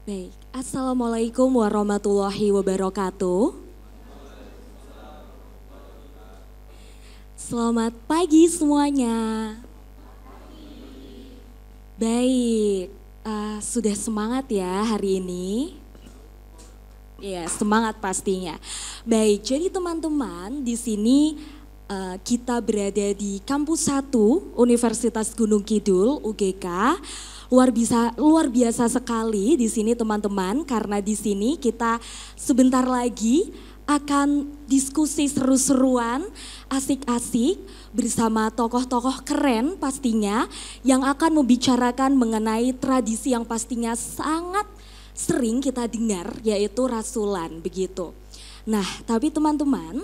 Baik, Assalamualaikum warahmatullahi wabarakatuh. Selamat pagi semuanya. Baik, sudah semangat ya hari ini? Ya, semangat pastinya. Baik, jadi teman-teman di sini kita berada di Kampus 1 Universitas Gunung Kidul UGK. Luar biasa sekali di sini teman-teman, karena di sini kita sebentar lagi akan diskusi seru-seruan, asik-asik bersama tokoh-tokoh keren pastinya yang akan membicarakan mengenai tradisi yang pastinya sangat sering kita dengar, yaitu rasulan begitu. Nah, tapi teman-teman,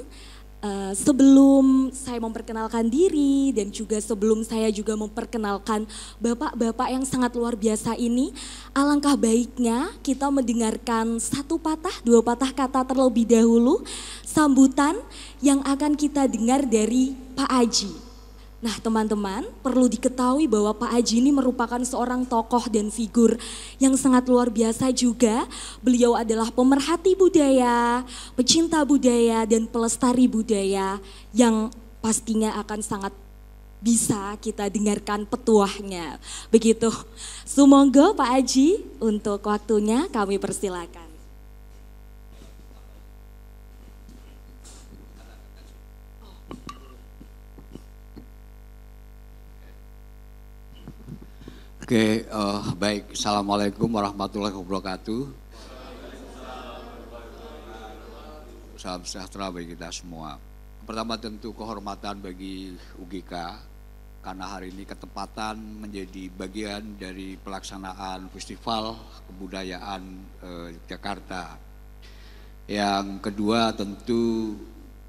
sebelum saya memperkenalkan diri dan juga sebelum saya juga memperkenalkan bapak-bapak yang sangat luar biasa ini, alangkah baiknya kita mendengarkan satu patah, dua patah kata terlebih dahulu, sambutan yang akan kita dengar dari Pak Aji. Nah teman-teman, perlu diketahui bahwa Pak Aji ini merupakan seorang tokoh dan figur yang sangat luar biasa juga. Beliau adalah pemerhati budaya, pecinta budaya dan pelestari budaya yang pastinya akan sangat bisa kita dengarkan petuahnya. Begitu, sumonggo Pak Aji, untuk waktunya kami persilakan. Oke, baik. Assalamualaikum warahmatullahi wabarakatuh. Salam sejahtera bagi kita semua. Pertama tentu kehormatan bagi UGK karena hari ini ketepatan menjadi bagian dari pelaksanaan Festival Kebudayaan Jakarta. Yang kedua tentu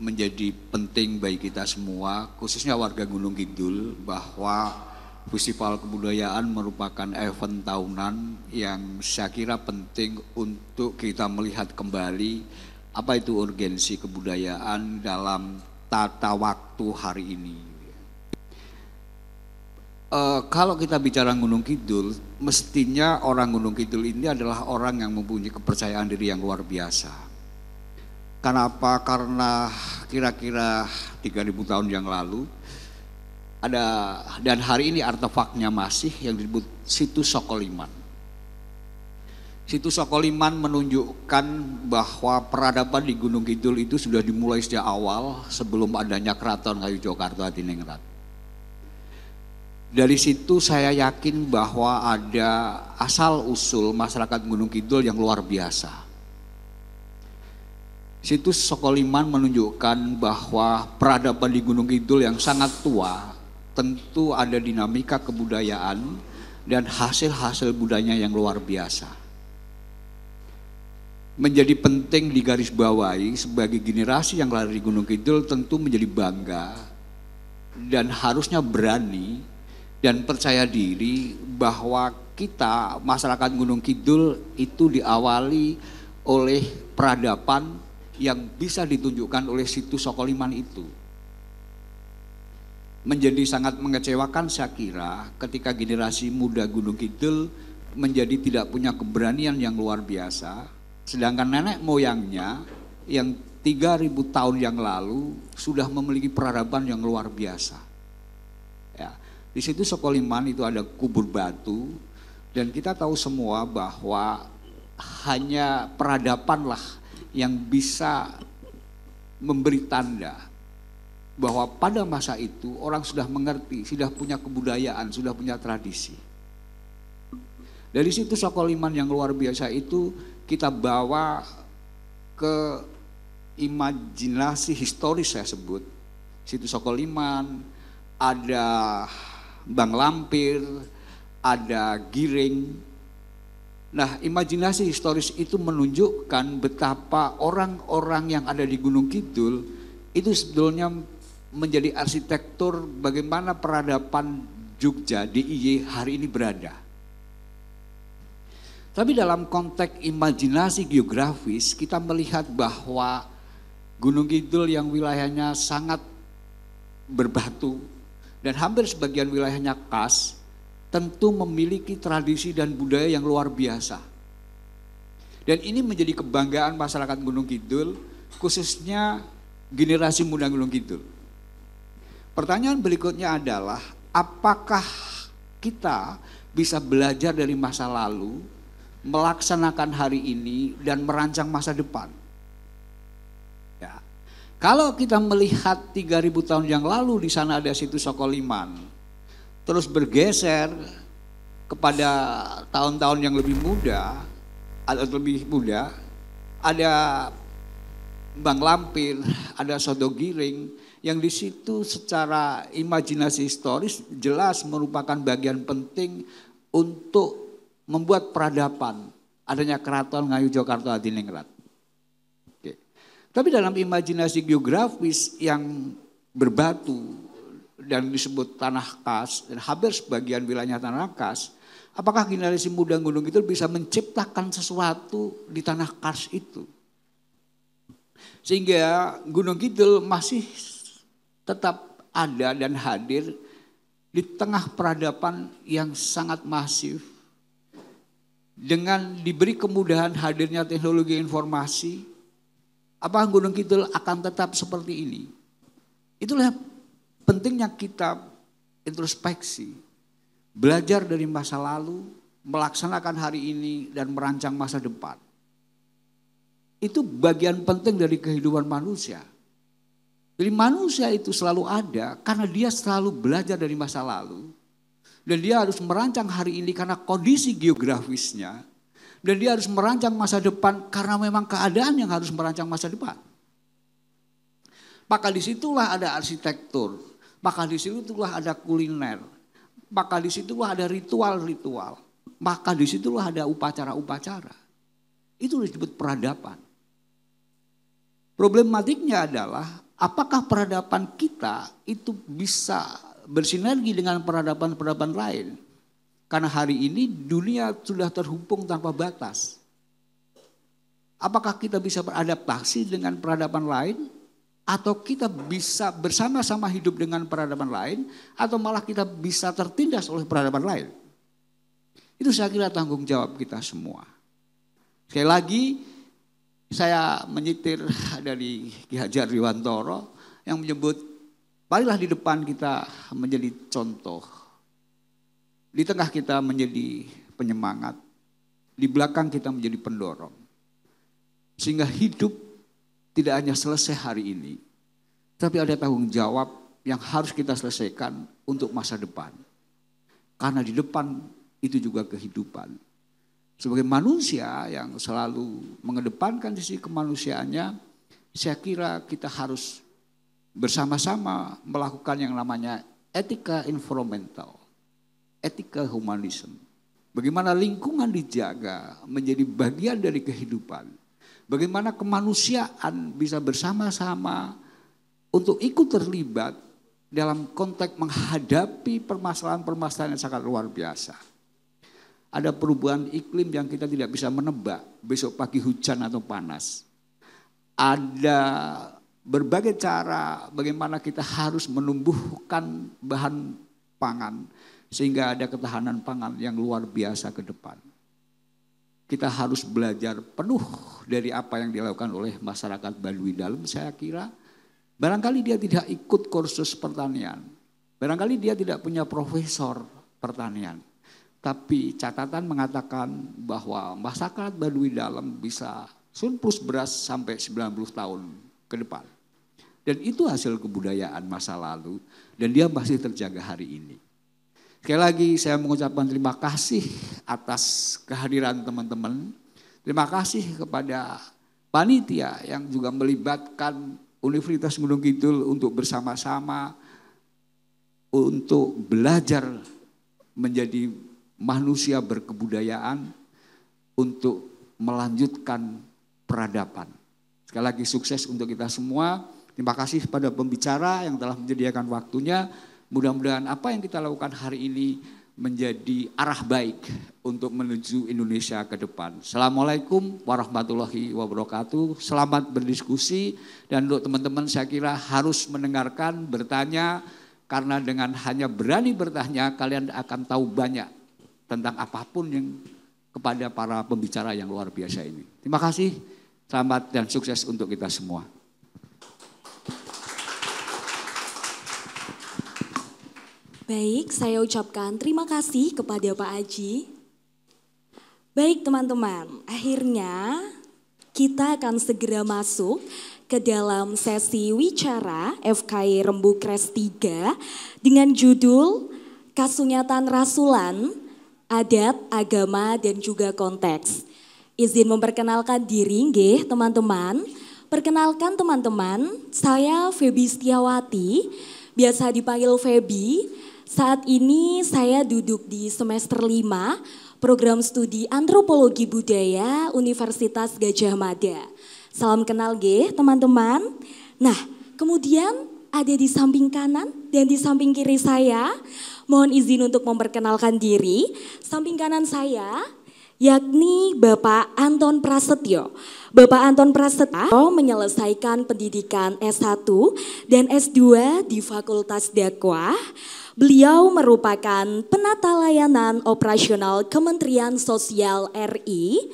menjadi penting bagi kita semua, khususnya warga Gunung Kidul, bahwa Festival Kebudayaan merupakan event tahunan yang saya kira penting untuk kita melihat kembali apa itu urgensi kebudayaan dalam tata waktu hari ini. Kalau kita bicara Gunung Kidul, mestinya orang Gunung Kidul ini adalah orang yang mempunyai kepercayaan diri yang luar biasa. Kenapa? Karena kira-kira 3.000 tahun yang lalu ada, dan hari ini artefaknya masih, yang disebut Situs Sokoliman. Situs Sokoliman menunjukkan bahwa peradaban di Gunung Kidul itu sudah dimulai sejak awal sebelum adanya Keraton Kayu Jogarta Hadiningrat. Dari situ saya yakin bahwa ada asal usul masyarakat Gunung Kidul yang luar biasa. Situs Sokoliman menunjukkan bahwa peradaban di Gunung Kidul yang sangat tua tentu ada dinamika kebudayaan dan hasil-hasil budayanya yang luar biasa. Menjadi penting digarisbawahi sebagai generasi yang lahir di Gunung Kidul tentu menjadi bangga dan harusnya berani dan percaya diri bahwa kita masyarakat Gunung Kidul itu diawali oleh peradaban yang bisa ditunjukkan oleh Situs Sokoliman itu. Menjadi sangat mengecewakan saya kira ketika generasi muda Gunung Kidul menjadi tidak punya keberanian yang luar biasa, sedangkan nenek moyangnya yang 3.000 tahun yang lalu sudah memiliki peradaban yang luar biasa. Ya, di situ Sokoliman itu ada kubur batu, dan kita tahu semua bahwa hanya peradabanlah yang bisa memberi tanda bahwa pada masa itu orang sudah mengerti, sudah punya kebudayaan, sudah punya tradisi. Dari situ Sokoliman yang luar biasa itu kita bawa ke imajinasi historis saya sebut. Situs Sokoliman, ada Bang Lampir, ada Giring. Nah, imajinasi historis itu menunjukkan betapa orang-orang yang ada di Gunung Kidul itu sebetulnya menjadi arsitektur bagaimana peradaban Jogja DIY hari ini berada. Tapi dalam konteks imajinasi geografis kita melihat bahwa Gunung Kidul yang wilayahnya sangat berbatu dan hampir sebagian wilayahnya kas tentu memiliki tradisi dan budaya yang luar biasa. Dan ini menjadi kebanggaan masyarakat Gunung Kidul, khususnya generasi muda Gunung Kidul. Pertanyaan berikutnya adalah, apakah kita bisa belajar dari masa lalu, melaksanakan hari ini, dan merancang masa depan? Ya. Kalau kita melihat 3.000 tahun yang lalu di sana ada situs Sokoliman, terus bergeser kepada tahun-tahun yang lebih muda, ada Bang Lampir, ada Sodogiring, yang di situ secara imajinasi historis jelas merupakan bagian penting untuk membuat peradaban adanya Keraton Ngayu Jogarta Hadiningrat. Oke. Tapi dalam imajinasi geografis yang berbatu dan disebut tanah kas dan hampir sebagian wilayahnya tanah kas, apakah generasi muda Gunung Kidul bisa menciptakan sesuatu di tanah kars itu? Sehingga Gunung Kidul masih tetap ada dan hadir di tengah peradaban yang sangat masif. Dengan diberi kemudahan hadirnya teknologi informasi, apakah Gunung Kidul akan tetap seperti ini? Itulah pentingnya kita introspeksi. Belajar dari masa lalu, melaksanakan hari ini, dan merancang masa depan. Itu bagian penting dari kehidupan manusia. Jadi manusia itu selalu ada karena dia selalu belajar dari masa lalu. Dan dia harus merancang hari ini karena kondisi geografisnya. Dan dia harus merancang masa depan karena memang keadaan yang harus merancang masa depan. Maka disitulah ada arsitektur, maka disitulah ada kuliner, maka disitulah ada ritual-ritual, maka disitulah ada upacara-upacara. Itu disebut peradaban. Problematiknya adalah apakah peradaban kita itu bisa bersinergi dengan peradaban-peradaban lain? Karena hari ini dunia sudah terhubung tanpa batas. Apakah kita bisa beradaptasi dengan peradaban lain? Atau kita bisa bersama-sama hidup dengan peradaban lain? Atau malah kita bisa tertindas oleh peradaban lain? Itu saya kira tanggung jawab kita semua. Sekali lagi, saya menyitir dari Ki Hajar Dewantara yang menyebut, marilah di depan kita menjadi contoh. Di tengah kita menjadi penyemangat. Di belakang kita menjadi pendorong. Sehingga hidup tidak hanya selesai hari ini. Tapi ada tanggung jawab yang harus kita selesaikan untuk masa depan. Karena di depan itu juga kehidupan. Sebagai manusia yang selalu mengedepankan sisi kemanusiaannya, saya kira kita harus bersama-sama melakukan yang namanya etika environmental, etika humanisme. Bagaimana lingkungan dijaga menjadi bagian dari kehidupan. Bagaimana kemanusiaan bisa bersama-sama untuk ikut terlibat dalam konteks menghadapi permasalahan-permasalahan yang sangat luar biasa. Ada perubahan iklim yang kita tidak bisa menebak, besok pagi hujan atau panas. Ada berbagai cara bagaimana kita harus menumbuhkan bahan pangan sehingga ada ketahanan pangan yang luar biasa ke depan. Kita harus belajar penuh dari apa yang dilakukan oleh masyarakat Baduy Dalam, saya kira. Barangkali dia tidak ikut kursus pertanian, barangkali dia tidak punya profesor pertanian. Tapi catatan mengatakan bahwa masyarakat Baduy Dalam bisa surplus beras sampai 90 tahun ke depan. Dan itu hasil kebudayaan masa lalu dan dia masih terjaga hari ini. Sekali lagi saya mengucapkan terima kasih atas kehadiran teman-teman. Terima kasih kepada panitia yang juga melibatkan Universitas Gunung Kidul untuk bersama-sama untuk belajar menjadi manusia berkebudayaan untuk melanjutkan peradaban. Sekali lagi sukses untuk kita semua. Terima kasih pada pembicara yang telah menyediakan waktunya. Mudah-mudahan apa yang kita lakukan hari ini menjadi arah baik untuk menuju Indonesia ke depan. Assalamualaikum warahmatullahi wabarakatuh. Selamat berdiskusi dan untuk teman-teman saya kira harus mendengarkan, bertanya. Karena dengan hanya berani bertanya kalian akan tahu banyak tentang apapun yang kepada para pembicara yang luar biasa ini. Terima kasih, selamat dan sukses untuk kita semua. Baik, saya ucapkan terima kasih kepada Pak Aji. Baik teman-teman, akhirnya kita akan segera masuk ke dalam sesi wicara FKI Rembukres 3 dengan judul Kasunyatan Rasulan, Adat, Agama, dan juga Konteks. Izin memperkenalkan diri nggih teman-teman. Perkenalkan teman-teman, saya Feby Setiawati, biasa dipanggil Feby. Saat ini saya duduk di semester 5 program studi Antropologi Budaya Universitas Gadjah Mada. Salam kenal nggih teman-teman. Nah, kemudian ada di samping kanan dan di samping kiri saya, mohon izin untuk memperkenalkan diri. Samping kanan saya yakni Bapak Anton Prasetyo. Bapak Anton Prasetyo menyelesaikan pendidikan S1 dan S2 di Fakultas Dakwah. Beliau merupakan penata layanan operasional Kementerian Sosial RI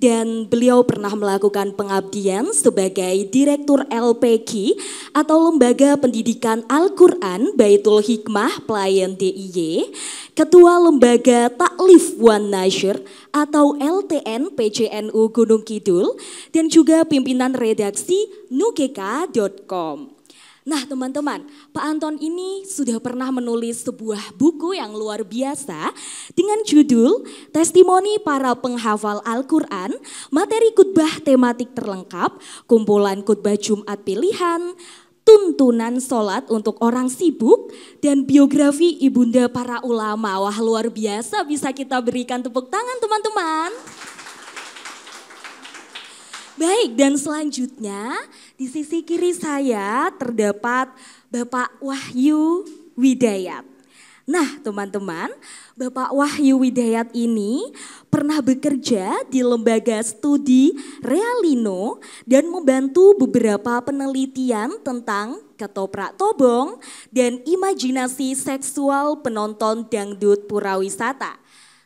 dan beliau pernah melakukan pengabdian sebagai Direktur LPQ atau Lembaga Pendidikan Al-Quran Baitul Hikmah Pelayan DIY, Ketua Lembaga Taklif Wan Nashr atau LTN PCNU Gunung Kidul, dan juga pimpinan redaksi nugeka.com. Nah teman-teman, Pak Anton ini sudah pernah menulis sebuah buku yang luar biasa dengan judul Testimoni Para Penghafal Al-Quran, materi khutbah tematik terlengkap, kumpulan khutbah Jumat pilihan, tuntunan sholat untuk orang sibuk, dan biografi ibunda para ulama. Wah luar biasa, bisa kita berikan tepuk tangan teman-teman. Baik, dan selanjutnya di sisi kiri saya terdapat Bapak Wahyu Widayat. Nah teman-teman, Bapak Wahyu Widayat ini pernah bekerja di Lembaga Studi Realino dan membantu beberapa penelitian tentang ketoprak tobong dan imajinasi seksual penonton dangdut purawisata.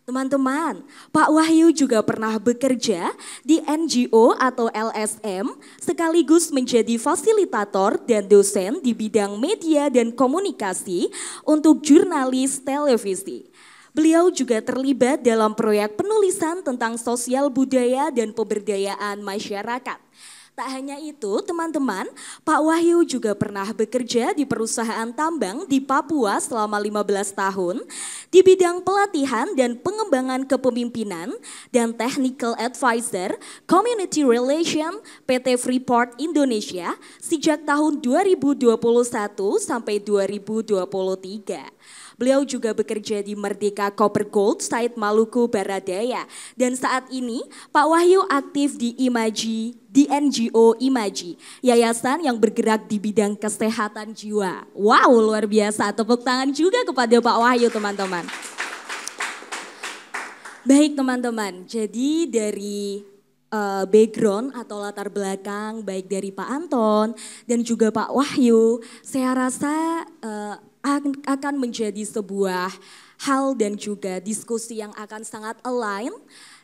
Teman-teman, Pak Wahyu juga pernah bekerja di NGO atau LSM sekaligus menjadi fasilitator dan dosen di bidang media dan komunikasi untuk jurnalis televisi. Beliau juga terlibat dalam proyek penulisan tentang sosial budaya dan pemberdayaan masyarakat. Tak hanya itu teman-teman, Pak Wahyu juga pernah bekerja di perusahaan tambang di Papua selama 15 tahun di bidang pelatihan dan pengembangan kepemimpinan dan technical advisor community relation PT Freeport Indonesia sejak tahun 2021 sampai 2023. Beliau juga bekerja di Merdeka Copper Gold Site Maluku Baradaya. Dan saat ini Pak Wahyu aktif di Imaji, di NGO Imaji, yayasan yang bergerak di bidang kesehatan jiwa. Wow, luar biasa. Tepuk tangan juga kepada Pak Wahyu teman-teman. Baik teman-teman, jadi dari background atau latar belakang baik dari Pak Anton dan juga Pak Wahyu, saya rasa akan menjadi sebuah hal dan juga diskusi yang akan sangat align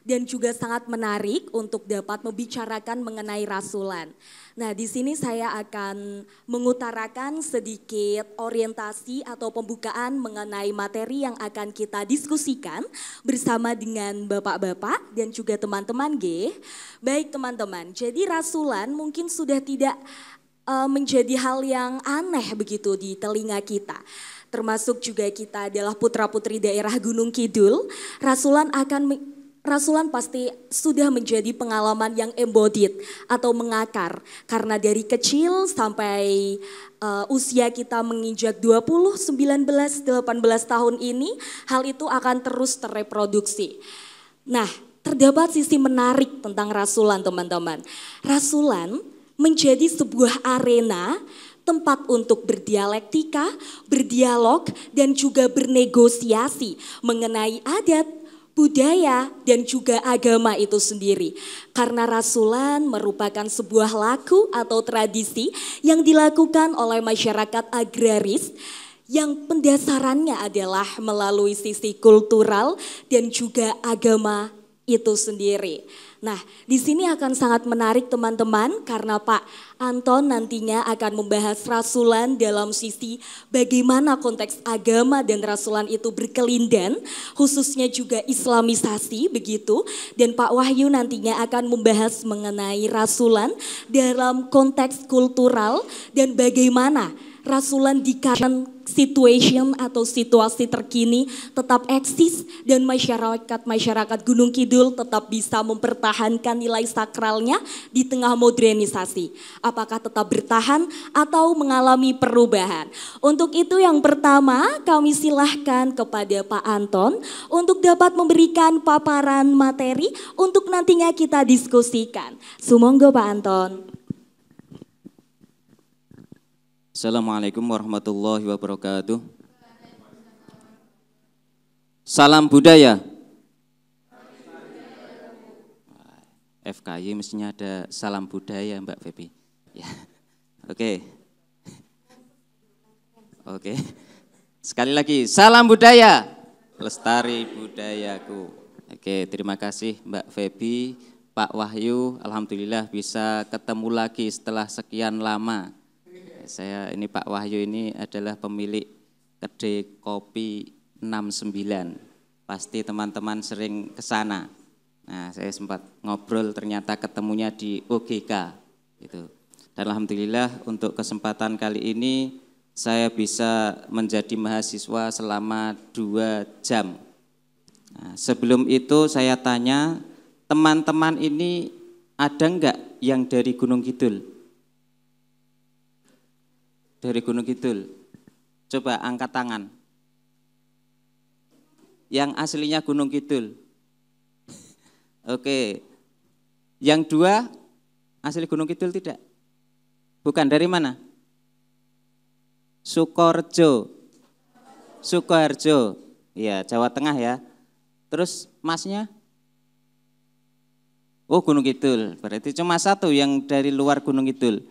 dan juga sangat menarik untuk dapat membicarakan mengenai rasulan. Nah, di sini saya akan mengutarakan sedikit orientasi atau pembukaan mengenai materi yang akan kita diskusikan bersama dengan bapak-bapak dan juga teman-teman G. Baik teman-teman, jadi rasulan mungkin sudah tidak menjadi hal yang aneh begitu di telinga kita. Termasuk juga kita adalah putra-putri daerah Gunung Kidul, rasulan pasti sudah menjadi pengalaman yang embodied atau mengakar. Karena dari kecil sampai usia kita menginjak 20, 19, 18 tahun ini, hal itu akan terus terreproduksi. Nah, terdapat sisi menarik tentang rasulan teman-teman. Rasulan menjadi sebuah arena tempat untuk berdialektika, berdialog, dan juga bernegosiasi mengenai adat, budaya, dan juga agama itu sendiri. Karena rasulan merupakan sebuah laku atau tradisi yang dilakukan oleh masyarakat agraris yang pendasarannya adalah melalui sisi kultural dan juga agama itu sendiri. Nah, di sini akan sangat menarik teman-teman karena Pak Anton nantinya akan membahas rasulan dalam sisi bagaimana konteks agama dan rasulan itu berkelindan, khususnya juga islamisasi begitu. Dan Pak Wahyu nantinya akan membahas mengenai rasulan dalam konteks kultural dan bagaimana rasulan di current situation atau situasi terkini tetap eksis dan masyarakat Gunung Kidul tetap bisa mempertahankan nilai sakralnya di tengah modernisasi. Apakah tetap bertahan atau mengalami perubahan? Untuk itu yang pertama kami silahkan kepada Pak Anton untuk dapat memberikan paparan materi untuk nantinya kita diskusikan. Sumonggo Pak Anton. Assalamualaikum warahmatullahi wabarakatuh. Salam budaya. FKY mestinya ada salam budaya Mbak Febi. Ya. Oke. Sekali lagi, salam budaya. Lestari budayaku. Oke, terima kasih Mbak Febi, Pak Wahyu. Alhamdulillah bisa ketemu lagi setelah sekian lama. Saya ini Pak Wahyu ini adalah pemilik kedai kopi 69. Pasti teman-teman sering ke sana. Nah, saya sempat ngobrol ternyata ketemunya di OGK gitu. Dan alhamdulillah untuk kesempatan kali ini saya bisa menjadi mahasiswa selama 2 jam. Nah, sebelum itu saya tanya, teman-teman ini ada enggak yang dari Gunung Kidul? Dari Gunung Kidul, coba angkat tangan. Yang aslinya Gunung Kidul. Oke, yang 2 asli Gunung Kidul tidak? Bukan, dari mana? Sukoharjo. Iya, Jawa Tengah ya. Terus masnya? Oh, Gunung Kidul, berarti cuma 1 yang dari luar Gunung Kidul.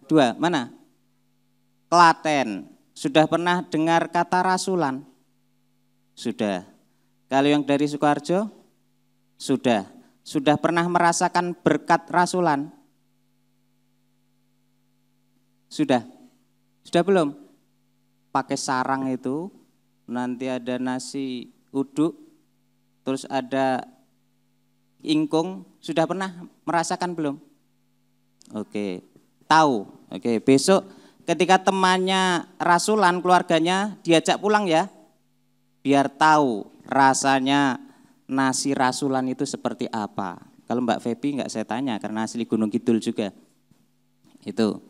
2, mana? Klaten. Sudah pernah dengar kata rasulan? Sudah. Kalau yang dari Sukoharjo? Sudah. Sudah pernah merasakan berkat rasulan? Sudah. Sudah belum? Pakai sarang itu, nanti ada nasi uduk, terus ada ingkung. Sudah pernah merasakan belum? Oke. Tahu. Oke, besok ketika temannya rasulan, keluarganya diajak pulang ya, biar tahu rasanya nasi rasulan itu seperti apa. Kalau Mbak Febi enggak saya tanya karena asli Gunung Kidul juga. Itu.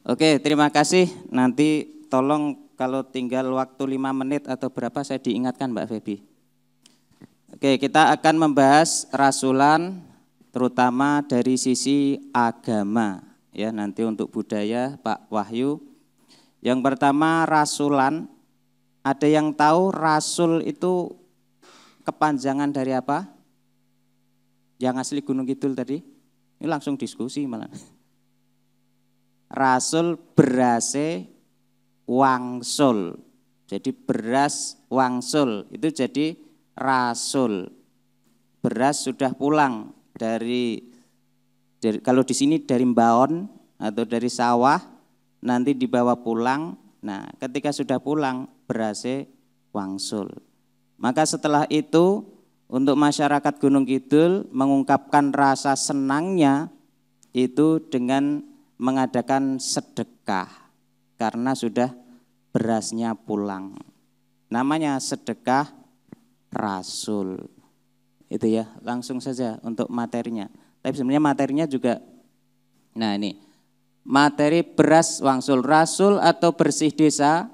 Oke, terima kasih. Nanti tolong kalau tinggal waktu 5 menit atau berapa saya diingatkan Mbak Febi. Oke, kita akan membahas rasulan terutama dari sisi agama. Ya, nanti untuk budaya Pak Wahyu. Yang pertama rasulan, ada yang tahu rasul itu kepanjangan dari apa? Yang asli Gunung Kidul tadi? Ini langsung diskusi malah. Rasul berase wangsul. Jadi beras wangsul itu jadi rasul. Beras sudah pulang dari kalau di sini dari mbaon atau dari sawah nanti dibawa pulang. Nah, ketika sudah pulang berase wangsul. Maka setelah itu untuk masyarakat Gunung Kidul mengungkapkan rasa senangnya itu dengan mengadakan sedekah karena sudah berasnya pulang. Namanya sedekah rasul. Itu ya, langsung saja untuk materinya. Tapi sebenarnya materinya juga, nah ini, materi beras wangsul. Rasul atau bersih desa,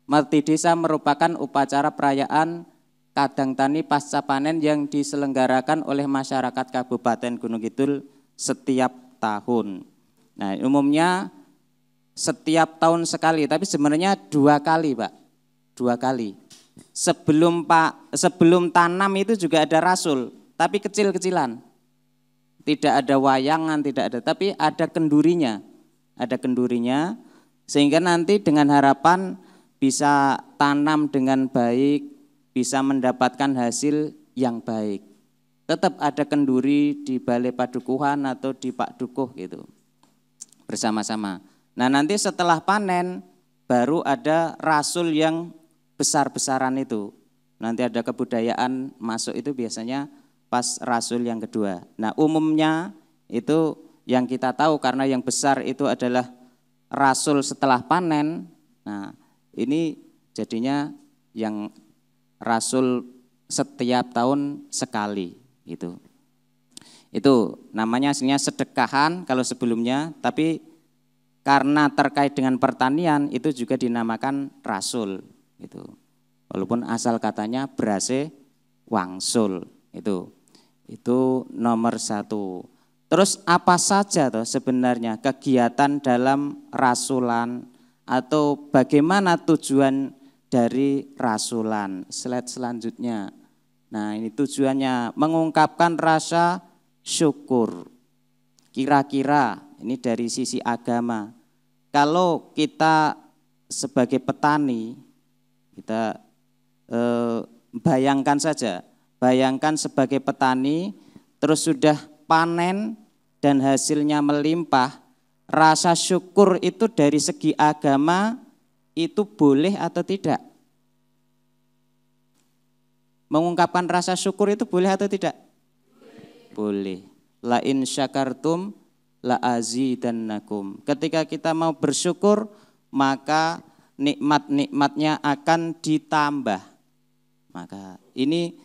Marti desa merupakan upacara perayaan kadang tani pasca panen yang diselenggarakan oleh masyarakat Kabupaten Gunung Kidul setiap tahun. Nah umumnya setiap tahun sekali, tapi sebenarnya 2 kali Pak, 2 kali. Sebelum tanam itu juga ada rasul, tapi kecil-kecilan. Tidak ada wayangan, tidak ada, tapi ada kendurinya. Ada kendurinya, sehingga nanti dengan harapan bisa tanam dengan baik, bisa mendapatkan hasil yang baik. tetap ada kenduri di balai padukuhan atau di Pak Dukuh gitu bersama-sama. Nah nanti setelah panen baru ada rasul yang besar-besaran itu. Nanti ada kebudayaan masuk itu biasanya pas rasul yang kedua. Nah umumnya itu yang kita tahu karena yang besar itu adalah rasul setelah panen. Nah ini jadinya yang rasul setiap tahun sekali gitu. Itu namanya aslinya sedekahan kalau sebelumnya, tapi karena terkait dengan pertanian itu juga dinamakan rasul gitu. Walaupun asal katanya berase wangsul itu nomor 1. Terus apa saja tuh sebenarnya kegiatan dalam rasulan atau bagaimana tujuan dari rasulan? Slide selanjutnya. Nah ini tujuannya mengungkapkan rasa syukur. Kira-kira ini dari sisi agama. Kalau kita sebagai petani, kita bayangkan saja. Bayangkan sebagai petani terus sudah panen dan hasilnya melimpah. Rasa syukur itu dari segi agama itu boleh atau tidak? Mengungkapkan rasa syukur itu boleh atau tidak? Boleh. La in syakartum la azidannakum. Ketika kita mau bersyukur, maka nikmat-nikmatnya akan ditambah. Maka ini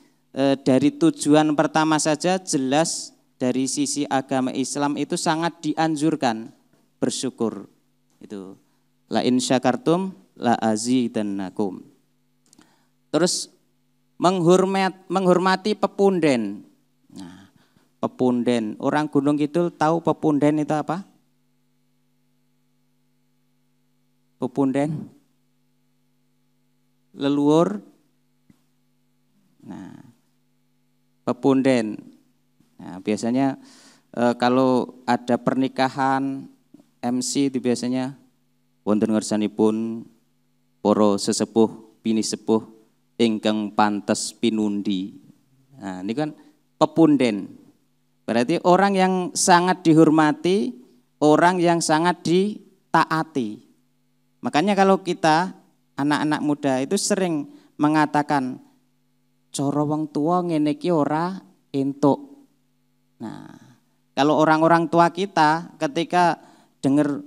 dari tujuan pertama saja jelas dari sisi agama Islam itu sangat dianjurkan bersyukur. Itu la in syakartum la azidannakum. Terus menghormati pepunden. Nah, pepunden, orang Gunung Kidul tahu pepunden itu apa? Pepunden, leluhur. Nah, pepunden. Nah, biasanya kalau ada pernikahan MC itu biasanya wonten ngersanipun para sesepuh bini sepuh ingkang pantes pinundi. Nah, ini kan pepunden. Berarti orang yang sangat dihormati, orang yang sangat ditaati. Makanya kalau kita anak-anak muda itu sering mengatakan cara wong tua ngene iki ora entuk. Nah, kalau orang-orang tua kita ketika dengar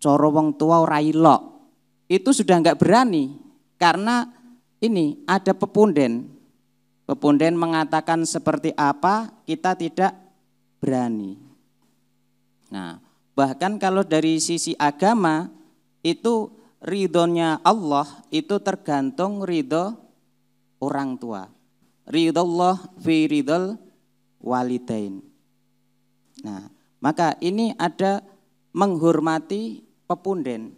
cara wong tua ora ilok, itu sudah enggak berani karena ini ada pepunden. Pepunden mengatakan seperti apa, kita tidak berani. Nah, bahkan kalau dari sisi agama, itu ridhonya Allah itu tergantung ridho orang tua. Ridho Allah fi ridhol walidain. Nah, maka ini ada menghormati pepunden.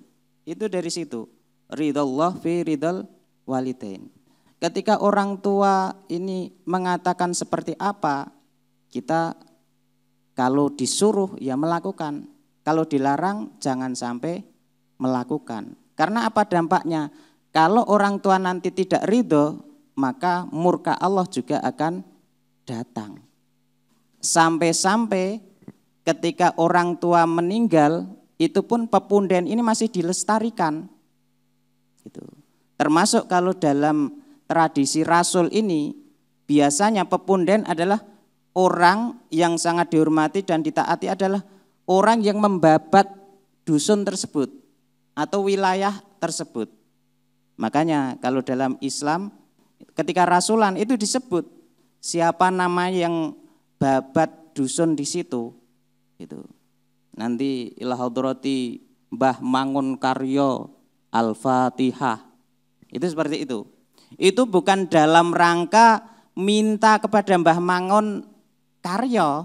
Itu dari situ. Ridho Allah fi ridhol walidain. Ketika orang tua ini mengatakan seperti apa, kita kalau disuruh ya melakukan, kalau dilarang jangan sampai melakukan. Karena apa dampaknya? Kalau orang tua nanti tidak ridho, maka murka Allah juga akan datang. Sampai-sampai ketika orang tua meninggal, itu pun pepunden ini masih dilestarikan. Gitu. Termasuk kalau dalam tradisi Rasul ini, biasanya pepunden adalah orang yang sangat dihormati dan ditaati adalah orang yang membabat dusun tersebut atau wilayah tersebut. Makanya kalau dalam Islam ketika rasulan itu disebut siapa nama yang babat dusun di situ. Gitu. Nanti ila hadrati Mbah Mangun Karyo Al-Fatihah. Itu seperti itu. Itu bukan dalam rangka minta kepada Mbah Mangun Karyo,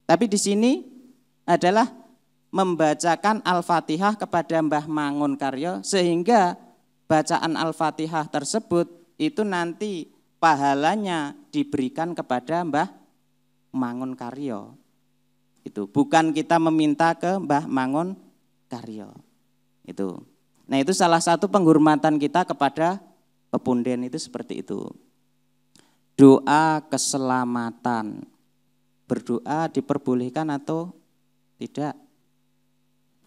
tapi di sini adalah membacakan Al-Fatihah kepada Mbah Mangun Karyo sehingga bacaan Al-Fatihah tersebut itu nanti pahalanya diberikan kepada Mbah Mangun Karyo. Itu bukan kita meminta ke Mbah Mangun Karyo. Itu. Nah, itu salah satu penghormatan kita kepada pepunden itu seperti itu. doa keselamatan. Berdoa diperbolehkan atau tidak?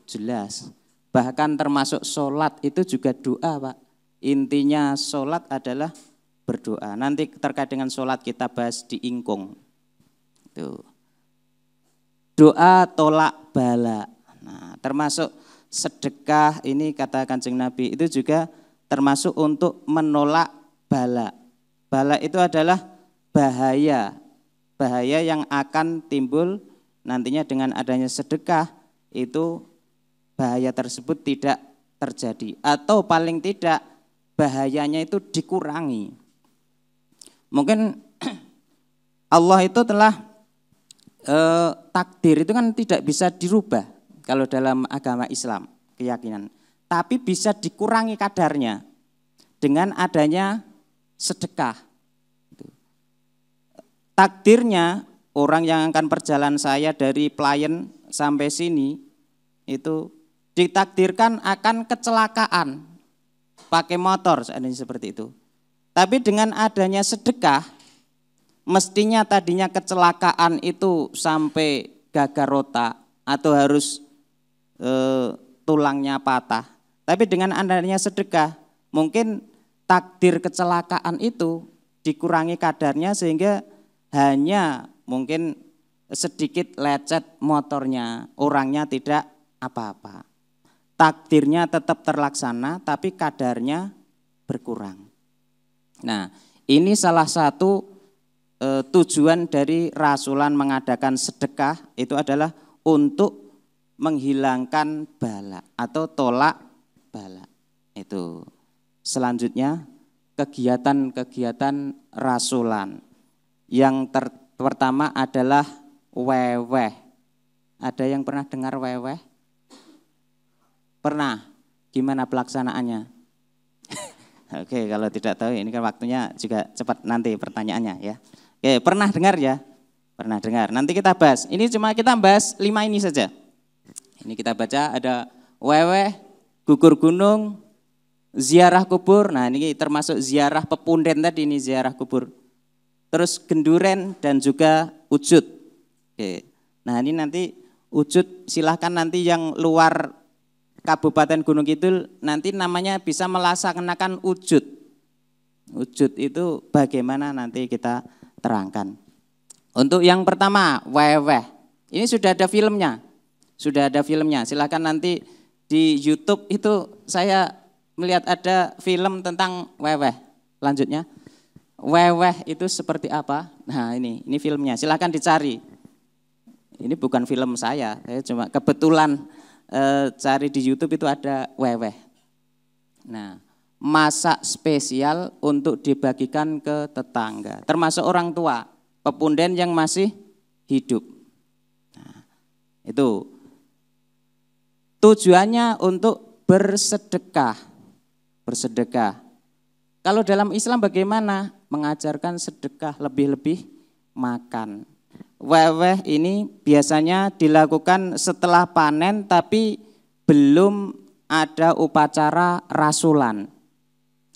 Jelas. Bahkan termasuk sholat itu juga doa, Pak. Intinya sholat adalah berdoa. Nanti terkait dengan sholat kita bahas di ingkung. Tuh. Doa tolak bala. Nah, termasuk sedekah ini kata Kanjeng Nabi itu juga termasuk untuk menolak bala. Bala itu adalah bahaya. Bahaya yang akan timbul nantinya dengan adanya sedekah itu bahaya tersebut tidak terjadi. Atau paling tidak bahayanya itu dikurangi. Mungkin Allah itu telah takdir itu kan tidak bisa dirubah kalau dalam agama Islam, keyakinan. Tapi bisa dikurangi kadarnya dengan adanya sedekah. Takdirnya orang yang akan perjalanan saya dari Pelayan sampai sini itu ditakdirkan akan kecelakaan pakai motor seperti itu. Tapi dengan adanya sedekah, mestinya tadinya kecelakaan itu sampai gagal otak atau harus tulangnya patah. Tapi dengan adanya sedekah, mungkin takdir kecelakaan itu dikurangi kadarnya sehingga hanya mungkin sedikit lecet motornya, orangnya tidak apa-apa. Takdirnya tetap terlaksana tapi kadarnya berkurang. Nah, ini salah satu tujuan dari Rasulan mengadakan sedekah itu adalah untuk menghilangkan bala atau tolak bala. Itu. Selanjutnya kegiatan-kegiatan Rasulan. Yang pertama adalah weweh. Ada yang pernah dengar weweh? Pernah? Gimana pelaksanaannya? Oke, kalau tidak tahu ini kan waktunya juga cepat nanti pertanyaannya ya. Oke, pernah dengar ya? Pernah dengar. Nanti kita bahas. Ini cuma kita bahas 5 ini saja. Ini kita baca ada weweh, gugur gunung, ziarah kubur. Nah, ini termasuk ziarah pepunden tadi ini ziarah kubur. Terus genduren dan juga ujud. Oke. Nah, ini nanti ujud silahkan nanti yang luar Kabupaten Gunung Kidul nanti namanya bisa melaksanakan ujud. Ujud itu bagaimana nanti kita terangkan. Untuk yang pertama, weweh. Ini sudah ada filmnya. Sudah ada filmnya. Silahkan nanti di YouTube itu saya melihat ada film tentang weweh. Lanjutnya. Weweh itu seperti apa? Nah, ini filmnya. Silahkan dicari. Ini bukan film saya cuma kebetulan cari di YouTube itu ada weweh. Nah, masak spesial untuk dibagikan ke tetangga, termasuk orang tua, pepunden yang masih hidup. Nah, itu tujuannya untuk bersedekah. Bersedekah. Kalau dalam Islam bagaimana? Mengajarkan sedekah lebih-lebih makan. Weweh ini biasanya dilakukan setelah panen tapi belum ada upacara rasulan.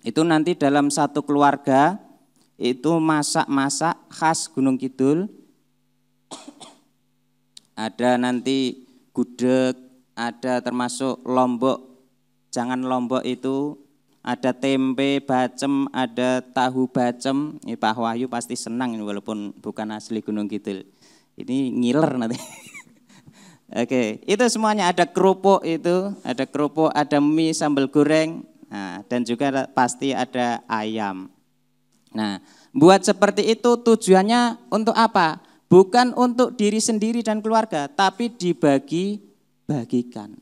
Itu nanti dalam satu keluarga itu masak-masak khas Gunung Kidul. Ada nanti gudeg, ada termasuk lombok. Jangan lombok itu ada tempe bacem, ada tahu bacem. Ini Pak Wahyu pasti senang ini walaupun bukan asli Gunung Kidul. Ini ngiler nanti. Oke, itu semuanya ada kerupuk itu, ada kerupuk, ada mie sambal goreng, nah, dan juga pasti ada ayam. Nah, buat seperti itu tujuannya untuk apa? Bukan untuk diri sendiri dan keluarga, tapi dibagi-bagikan.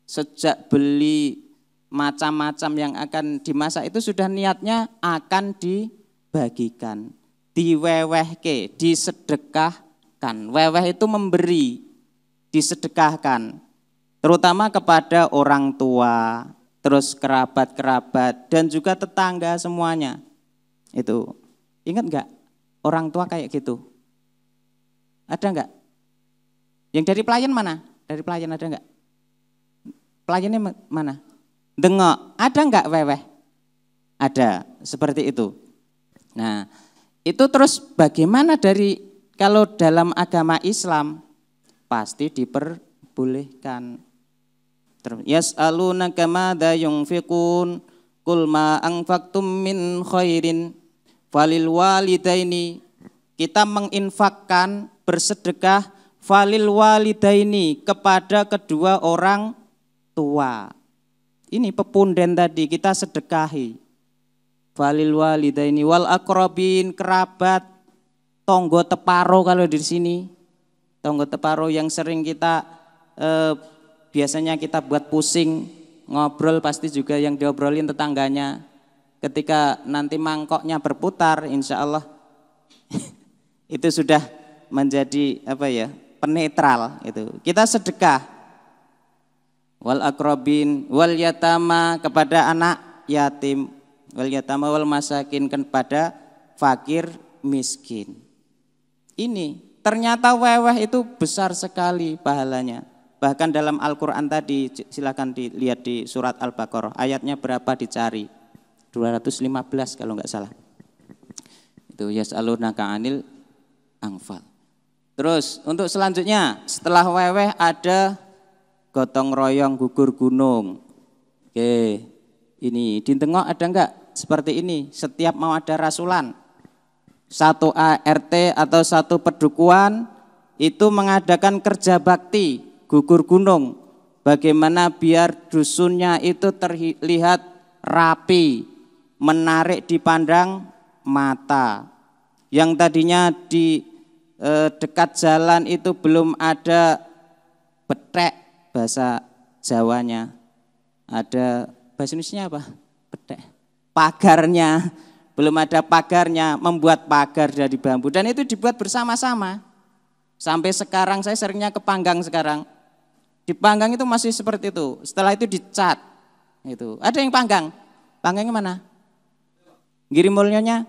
Sejak beli macam-macam yang akan dimasak itu sudah niatnya akan dibagikan, diwewehke, disedekahkan. Weweh itu memberi, disedekahkan, terutama kepada orang tua, terus kerabat-kerabat dan juga tetangga semuanya. Itu ingat enggak orang tua kayak gitu? Ada enggak? Yang dari Pelayan mana? Dari Pelayan ada enggak? Pelayannya mana? Dengok, ada enggak weweh? Ada, seperti itu. Nah, Itu terus bagaimana kalau dalam agama Islam pasti diperbolehkan. Yas'alunaka madza yunfiqun qul ma anfaqtum min khairin falil walidaini. Kita menginfakkan, bersedekah falil walidaini, kepada kedua orang tua. Ini pepunden tadi kita sedekahi. Falil walidaini wal aqrabin, kerabat, tonggo teparo kalau di sini. Tonggo teparo yang sering kita biasanya kita buat pusing, ngobrol pasti juga yang diobrolin tetangganya. Ketika nanti mangkoknya berputar, insya Allah itu sudah menjadi penetral itu. Kita sedekah. Wal aqrabin wal yatama, kepada anak yatim, wal yatama wal masakin, kepada fakir miskin. Ini ternyata weweh itu besar sekali pahalanya. Bahkan dalam Al-Qur'an tadi, silakan dilihat di surat Al-Baqarah, ayatnya berapa dicari. 215 kalau enggak salah. Itu yas'alunaka 'anil anfal. Terus untuk selanjutnya setelah weweh ada gotong royong gugur gunung. Oke, ini di Tengok ada enggak seperti ini? Setiap mau ada rasulan, satu ART atau satu pedukuhan itu mengadakan kerja bakti gugur gunung. Bagaimana biar dusunnya itu terlihat rapi, menarik dipandang mata. Yang tadinya di dekat jalan itu belum ada betek, bahasa Jawanya. Ada bahasa Indonesianya apa? Betek. Pagarnya, belum ada pagarnya, membuat pagar dari bambu dan itu dibuat bersama-sama. Sampai sekarang saya seringnya ke Panggang sekarang. Di Panggang itu masih seperti itu. Setelah itu dicat. Itu. Ada yang Panggang. Panggangnya mana? Girimulyonya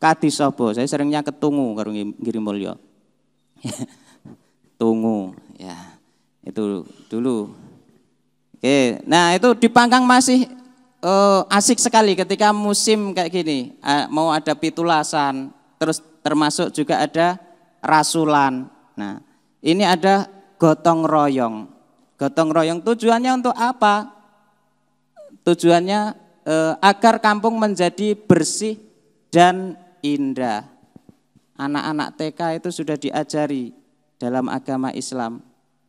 Kadisobo. Saya seringnya ke Tungu karo Girimulyo. Tungu, ya. Itu dulu. Oke, nah itu di Panggang masih asik sekali ketika musim kayak gini. Mau ada pitulasan, terus termasuk juga ada rasulan. Nah, ini ada gotong royong. Gotong royong tujuannya untuk apa? Tujuannya agar kampung menjadi bersih dan indah. Anak-anak TK itu sudah diajari dalam agama Islam.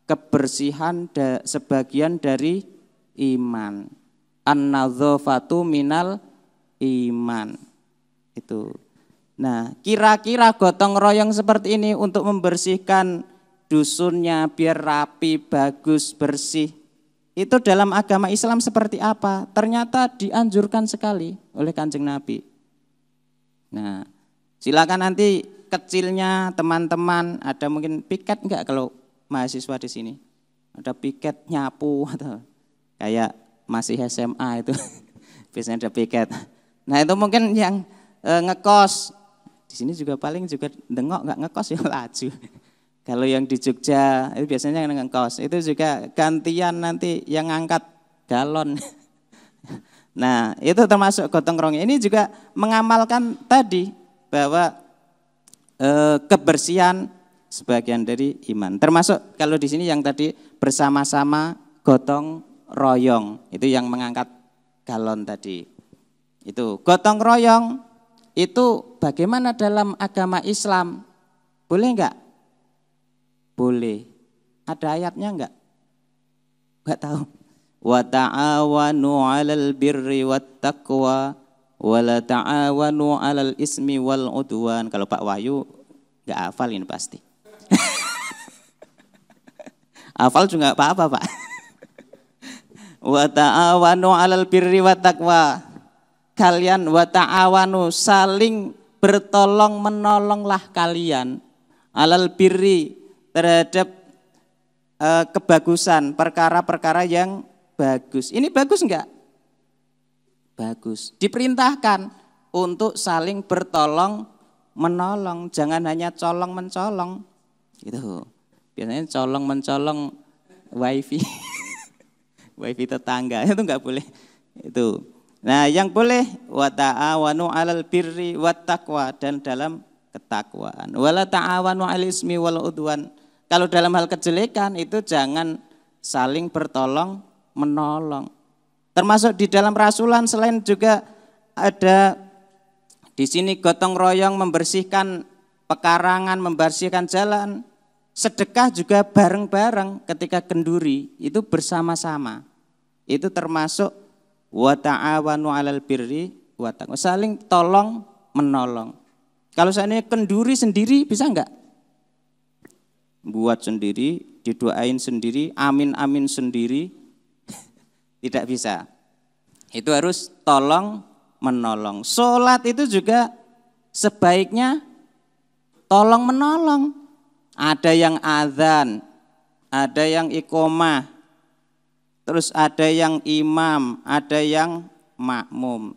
Kebersihan sebagian dari iman. An-nadzafatu minal iman. Itu. Nah, kira-kira gotong royong seperti ini untuk membersihkan dusunnya biar rapi, bagus, bersih. Itu dalam agama Islam seperti apa? Ternyata dianjurkan sekali oleh Kanjeng Nabi. Nah, silakan nanti kecilnya teman-teman ada mungkin piket enggak kalau mahasiswa di sini? Ada piket nyapu atau kayak masih SMA itu biasanya ada piket. Nah, itu mungkin yang ngekos. Di sini juga paling juga dengok enggak ngekos ya laju. Kalau yang di Jogja itu biasanya yang ngekos. Itu juga gantian nanti yang ngangkat galon. Nah, itu termasuk gotong royong. Ini juga mengamalkan tadi bahwa kebersihan sebagian dari iman. Termasuk kalau di sini yang tadi bersama-sama gotong royong, itu yang mengangkat galon tadi. Itu gotong royong itu bagaimana dalam agama Islam? Boleh enggak? Boleh. Ada ayatnya enggak? Enggak tahu. Wa ta'awanu 'alal birri wat taqwa wa la ta'awanu 'alal ismi wal 'udwan. Kalau Pak Wahyu enggak hafal ini pasti. Hafal juga enggak apa-apa, Pak. Wa ta'awanu 'alal birri wat taqwa. Kalian wa ta'awanu, saling bertolong menolonglah kalian 'alal birri, terhadap kebagusan, perkara-perkara yang bagus. Ini bagus enggak? Bagus. Diperintahkan untuk saling bertolong menolong, jangan hanya colong mencolong. Gitu. Biasanya colong mencolong wifi. Wifi tetangga itu enggak boleh. Itu. Nah, yang boleh wa ta'awanu 'alal birri wat taqwa, dan dalam ketakwaan. Wala ta'awanu 'alal ismi wal udwan. Kalau dalam hal kejelekan itu jangan saling bertolong menolong. Termasuk di dalam rasulan, selain juga ada di sini gotong royong membersihkan pekarangan, membersihkan jalan. Sedekah juga bareng-bareng ketika kenduri, itu bersama-sama. Itu termasuk wa ta'awanu 'alal birri wa taqwa, saling tolong menolong. Kalau seandainya kenduri sendiri bisa enggak? Buat sendiri, didoain sendiri, amin-amin sendiri, tidak bisa. Itu harus tolong menolong. Sholat itu juga sebaiknya tolong menolong. Ada yang azan, ada yang iqomah, terus ada yang imam, ada yang makmum.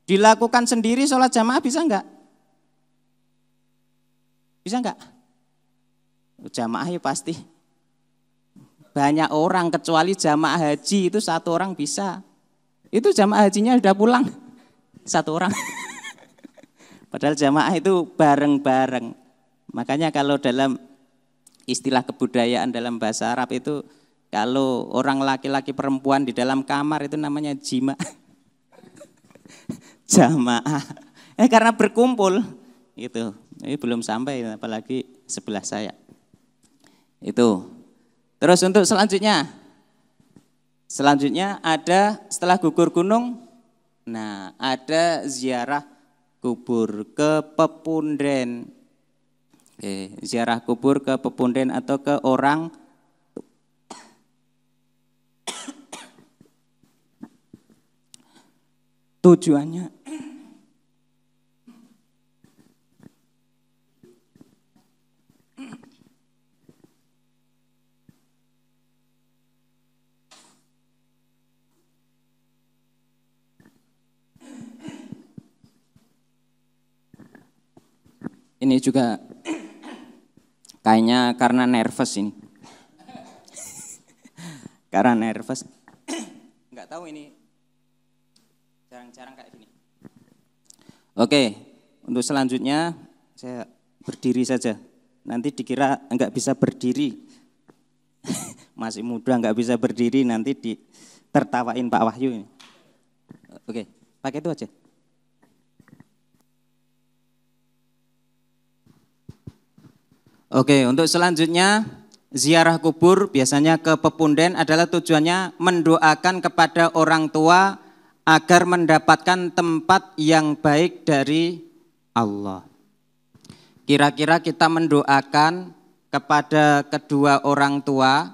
Dilakukan sendiri sholat jamaah bisa enggak? Bisa enggak? Jamaah ya pasti. Banyak orang, kecuali jamaah haji itu satu orang bisa. Itu jamaah hajinya sudah pulang, satu orang. Padahal jamaah itu bareng-bareng. Makanya kalau dalam istilah kebudayaan dalam bahasa Arab itu, kalau orang laki-laki perempuan di dalam kamar itu namanya jima. Jamaah. Karena berkumpul gitu. Ini belum sampai, apalagi sebelah saya. Itu. Terus untuk selanjutnya ada setelah gugur gunung, nah ada ziarah kubur ke pepunden. Oke, ziarah kubur ke pepunden atau ke orang tujuannya ini juga kayaknya karena nervous ini. Karena nervous. Enggak tahu ini. Jarang-jarang kayak gini. Oke, untuk selanjutnya saya berdiri saja. Nanti dikira enggak bisa berdiri. Masih muda enggak bisa berdiri, nanti tertawain Pak Wahyu ini. Oke, pakai itu aja. Oke, untuk selanjutnya ziarah kubur biasanya ke pepunden adalah tujuannya mendoakan kepada orang tua agar mendapatkan tempat yang baik dari Allah. Kira-kira kita mendoakan kepada kedua orang tua,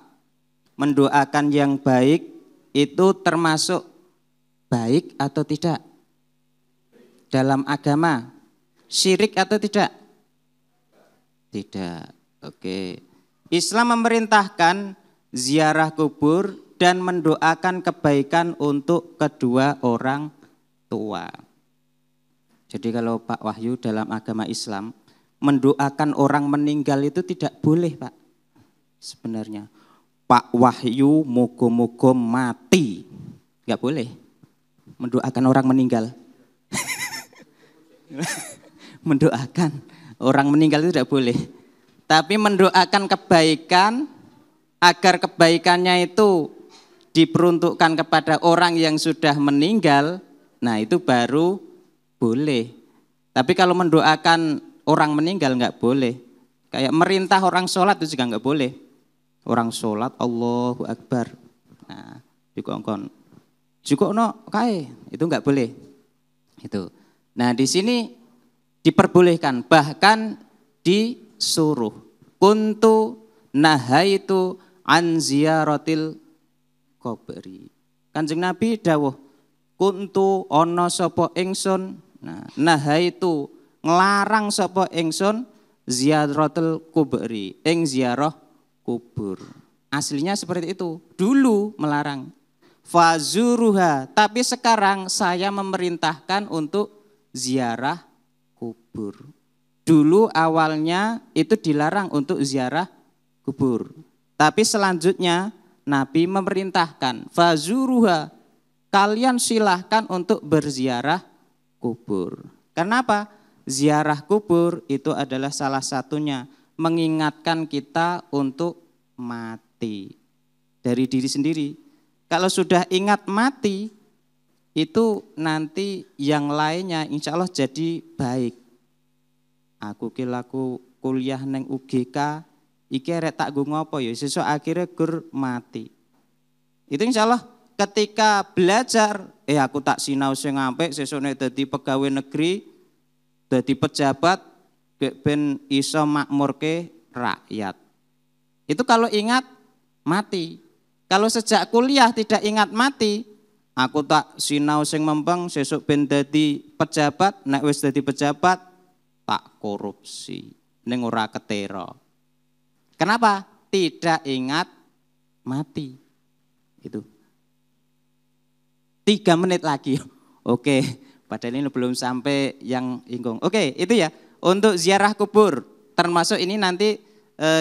mendoakan yang baik itu termasuk baik atau tidak? Dalam agama, syirik atau tidak? Tidak. Oke. Islam memerintahkan ziarah kubur dan mendoakan kebaikan untuk kedua orang tua. Jadi kalau Pak Wahyu dalam agama Islam mendoakan orang meninggal itu tidak boleh, Pak. Sebenarnya Pak Wahyu moga-moga mati. Enggak boleh mendoakan orang meninggal. Mendoakan orang meninggal itu tidak boleh. Tapi mendoakan kebaikan agar kebaikannya itu diperuntukkan kepada orang yang sudah meninggal, nah itu baru boleh. Tapi kalau mendoakan orang meninggal enggak boleh. Kayak merintah orang sholat itu juga enggak boleh. Orang sholat Allahu Akbar. Nah, dikongkon. Jukokno kae, itu enggak boleh. Itu. Nah, di sini diperbolehkan, bahkan disuruh. Kuntu nahaitu an ziyaratil qabri. Kanjeng Nabi dawuh, kuntu ana sapa ingsun, nahaitu nglarang sapa ingsun ziyaratul kubri, ing ziarah kubur. Aslinya seperti itu, dulu melarang. Fazuruha, tapi sekarang saya memerintahkan untuk ziarah kubur. Dulu awalnya itu dilarang untuk ziarah kubur. Tapi selanjutnya Nabi memerintahkan fazuruha, kalian silahkan untuk berziarah kubur. Kenapa? Ziarah kubur itu adalah salah satunya mengingatkan kita untuk mati dari diri sendiri. Kalau sudah ingat mati, itu nanti yang lainnya insya Allah jadi baik. Aku kuliah neng UGK, iki rek tak gue ngopo ya, sesuk akhirnya gur mati. Itu insya Allah ketika belajar, aku tak sinau sing apik, sesuk nek dadi pegawai negeri, dadi pejabat, ben iso makmurke rakyat. Itu kalau ingat mati. Kalau sejak kuliah tidak ingat mati, aku tak sinau sing mempeng, sesuk ben dadi pejabat, nek wis dadi pejabat tak korupsi, ning ora ketera. Kenapa? Tidak ingat mati. Itu. 3 menit lagi. Oke, padahal ini belum sampai yang ingkung. Oke, itu ya. Untuk ziarah kubur, termasuk ini nanti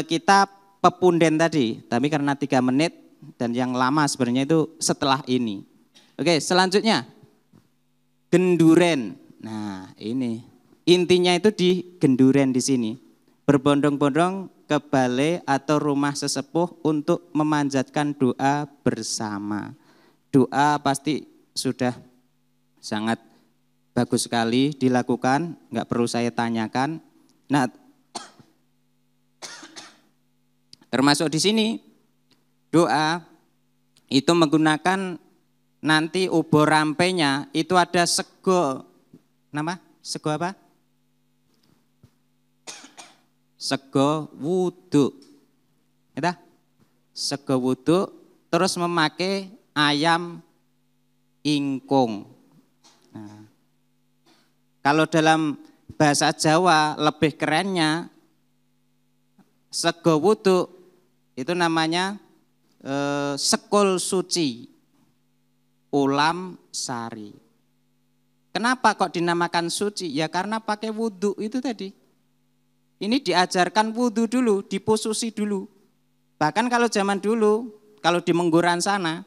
kita pepunden tadi, tapi karena 3 menit dan yang lama sebenarnya itu setelah ini. Oke, selanjutnya genduren. Nah, ini intinya itu di genduren di sini. Berbondong-bondong ke balai atau rumah sesepuh untuk memanjatkan doa bersama. Doa pasti sudah sangat bagus sekali dilakukan, enggak perlu saya tanyakan. Nah, termasuk di sini doa itu menggunakan nanti ubur rampenya itu ada sego, sego apa? Sego wudhu, ya, sego wudhu, terus memakai ayam ingkung. Nah, kalau dalam bahasa Jawa lebih kerennya sego wudhu itu namanya sekul suci, ulam sari. Kenapa kok dinamakan suci? Ya karena pakai wudhu itu tadi. Ini diajarkan wudhu dulu, diposusi dulu. Bahkan kalau zaman dulu, kalau di Menggoran sana,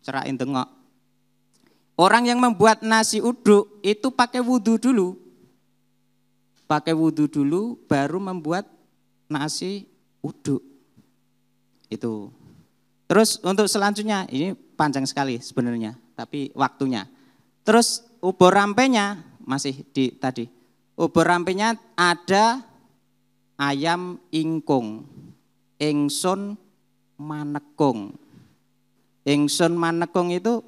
cerain tengok. Orang yang membuat nasi uduk itu pakai wudhu dulu. Pakai wudhu dulu baru membuat nasi uduk. Itu. Terus untuk selanjutnya, ini panjang sekali sebenarnya, tapi waktunya. Terus ubur rampenya masih di tadi. Ubur rampenya ada ayam ingkung, ingsun manekung. Ingsun manekung itu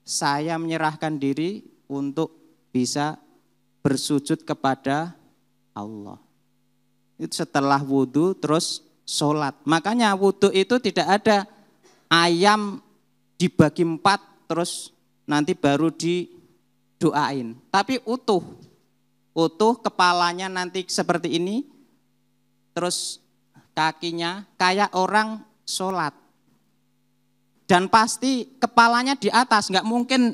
saya menyerahkan diri untuk bisa bersujud kepada Allah. Itu setelah wudhu terus sholat. Makanya wudhu itu tidak ada ayam dibagi 4 terus nanti baru didoain. Tapi utuh kepalanya nanti seperti ini, terus kakinya kayak orang sholat. Dan pasti kepalanya di atas, nggak mungkin.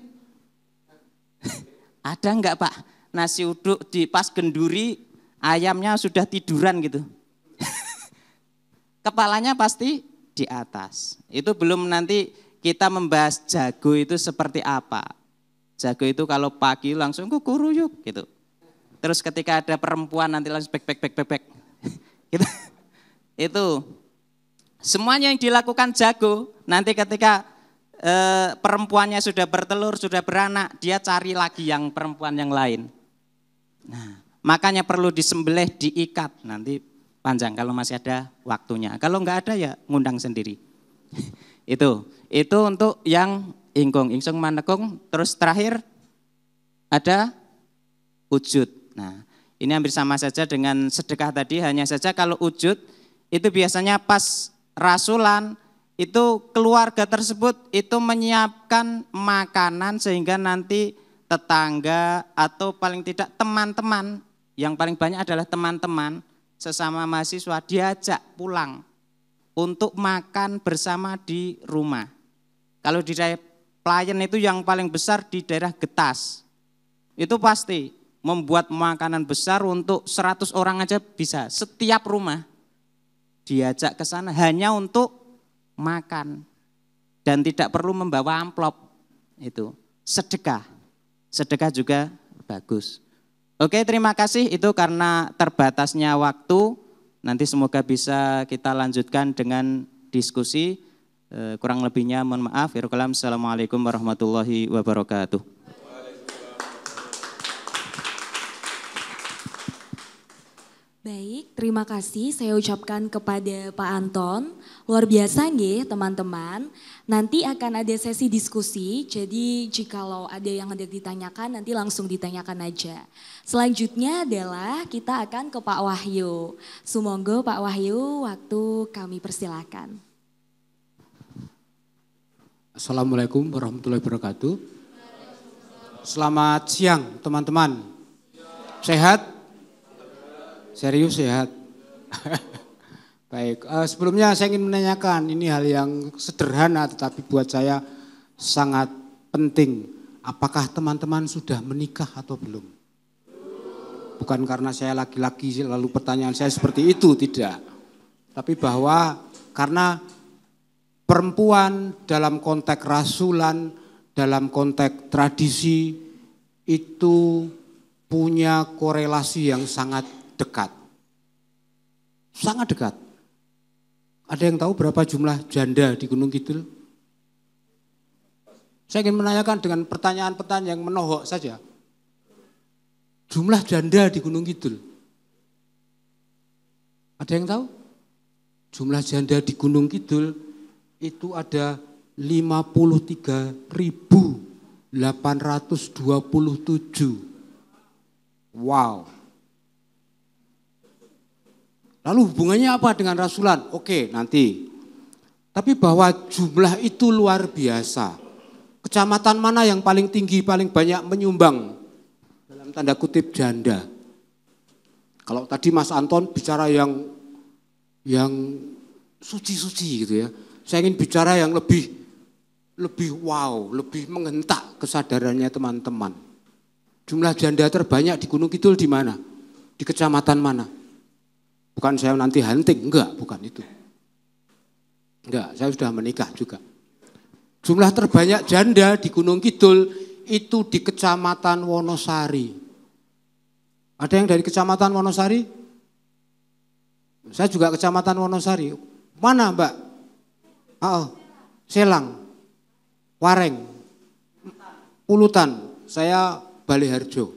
Ada nggak Pak nasi uduk di pas genduri ayamnya sudah tiduran gitu. Kepalanya pasti di atas. Itu belum nanti kita membahas jago itu seperti apa. Jago itu kalau pagi langsung kukuruyuk gitu. Terus ketika ada perempuan nanti langsung bek. Gitu. Itu semuanya yang dilakukan jago. Nanti ketika perempuannya sudah bertelur, sudah beranak, dia cari lagi yang perempuan yang lain. Nah, makanya perlu disembelih, diikat. Nanti panjang kalau masih ada waktunya. Kalau enggak ada ya ngundang sendiri. Itu untuk yang ingkung, ingsun manekung. Terus terakhir ada ujud. Nah, ini hampir sama saja dengan sedekah tadi, hanya saja kalau ujud itu biasanya pas rasulan itu keluarga tersebut itu menyiapkan makanan sehingga nanti tetangga atau paling tidak teman-teman, yang paling banyak adalah teman-teman sesama mahasiswa diajak pulang untuk makan bersama di rumah. Kalau di daerah Pelayan itu yang paling besar di daerah Getas. Itu pasti membuat makanan besar untuk 100 orang aja bisa. Setiap rumah diajak ke sana hanya untuk makan. Dan tidak perlu membawa amplop. itu. Sedekah. Sedekah juga bagus. Oke, terima kasih. Itu karena terbatasnya waktu. Nanti semoga bisa kita lanjutkan dengan diskusi. Kurang lebihnya mohon maaf. Assalamualaikum warahmatullahi wabarakatuh. Baik, terima kasih saya ucapkan kepada Pak Anton. Luar biasa nggih teman-teman. Nanti akan ada sesi diskusi, jadi jikalau ada yang hendak ditanyakan nanti langsung ditanyakan aja. Selanjutnya adalah kita akan ke Pak Wahyu. Sumonggo Pak Wahyu, waktu kami persilakan. Assalamualaikum warahmatullahi wabarakatuh. Selamat siang teman-teman. Sehat? Serius sehat? Baik, sebelumnya saya ingin menanyakan, ini hal yang sederhana tetapi buat saya sangat penting. Apakah teman-teman sudah menikah atau belum? Bukan karena saya laki-laki lalu pertanyaan saya seperti itu, tidak. Tapi bahwa karena perempuan dalam konteks rasulan, dalam konteks tradisi itu punya korelasi yang sangat dekat. Sangat dekat. Ada yang tahu berapa jumlah janda di Gunung Kidul? Saya ingin menanyakan dengan pertanyaan-pertanyaan yang menohok saja. Jumlah janda di Gunung Kidul. Ada yang tahu? Jumlah janda di Gunung Kidul itu ada 53.827. Wow. Lalu hubungannya apa dengan rasulan? Oke, nanti. Tapi bahwa jumlah itu luar biasa. Kecamatan mana yang paling tinggi, paling banyak menyumbang? Dalam tanda kutip janda. Kalau tadi Mas Anton bicara yang suci-suci gitu ya. Saya ingin bicara yang lebih wow, lebih menghentak kesadarannya teman-teman. Jumlah janda terbanyak di Gunung Kidul di mana? Di kecamatan mana? Bukan saya nanti hunting, enggak, bukan itu. Enggak, saya sudah menikah juga. Jumlah terbanyak janda di Gunung Kidul itu di Kecamatan Wonosari. Ada yang dari Kecamatan Wonosari? Saya juga Kecamatan Wonosari. Mana Mbak? Oh, Selang, Wareng, Pulutan, saya Baliharjo.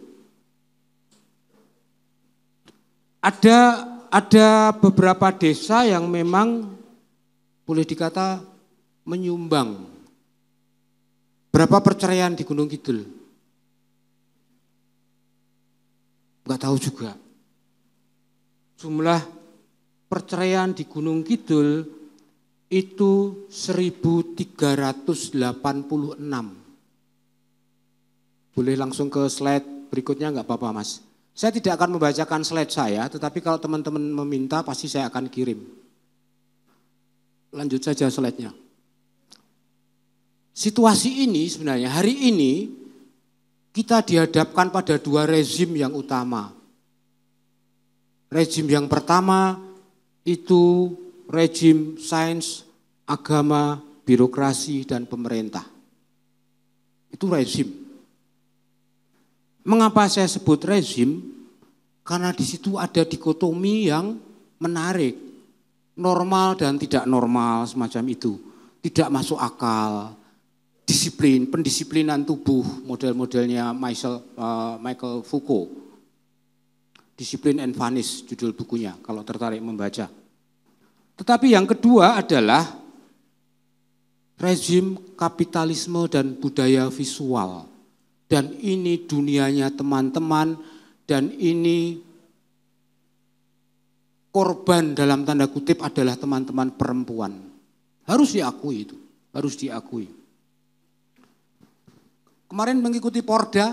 Ada beberapa desa yang memang boleh dikata menyumbang. Berapa perceraian di Gunung Kidul? Enggak tahu juga. Jumlah perceraian di Gunung Kidul itu 1386. Boleh langsung ke slide berikutnya enggak apa-apa Mas? Saya tidak akan membacakan slide saya, tetapi kalau teman-teman meminta pasti saya akan kirim. Lanjut saja slide-nya. Situasi ini sebenarnya hari ini kita dihadapkan pada dua rezim yang utama. Rezim yang pertama itu rezim sains, agama, birokrasi, dan pemerintah. Itu rezim. Mengapa saya sebut rezim? Karena di situ ada dikotomi yang menarik. Normal dan tidak normal semacam itu. Tidak masuk akal. Disiplin, pendisiplinan tubuh model-modelnya Michael Foucault. Disiplin and Vanish judul bukunya kalau tertarik membaca. Tetapi yang kedua adalah rezim kapitalisme dan budaya visual. Dan ini dunianya teman-teman, dan ini korban dalam tanda kutip adalah teman-teman perempuan. Harus diakui itu, harus diakui. Kemarin mengikuti Porda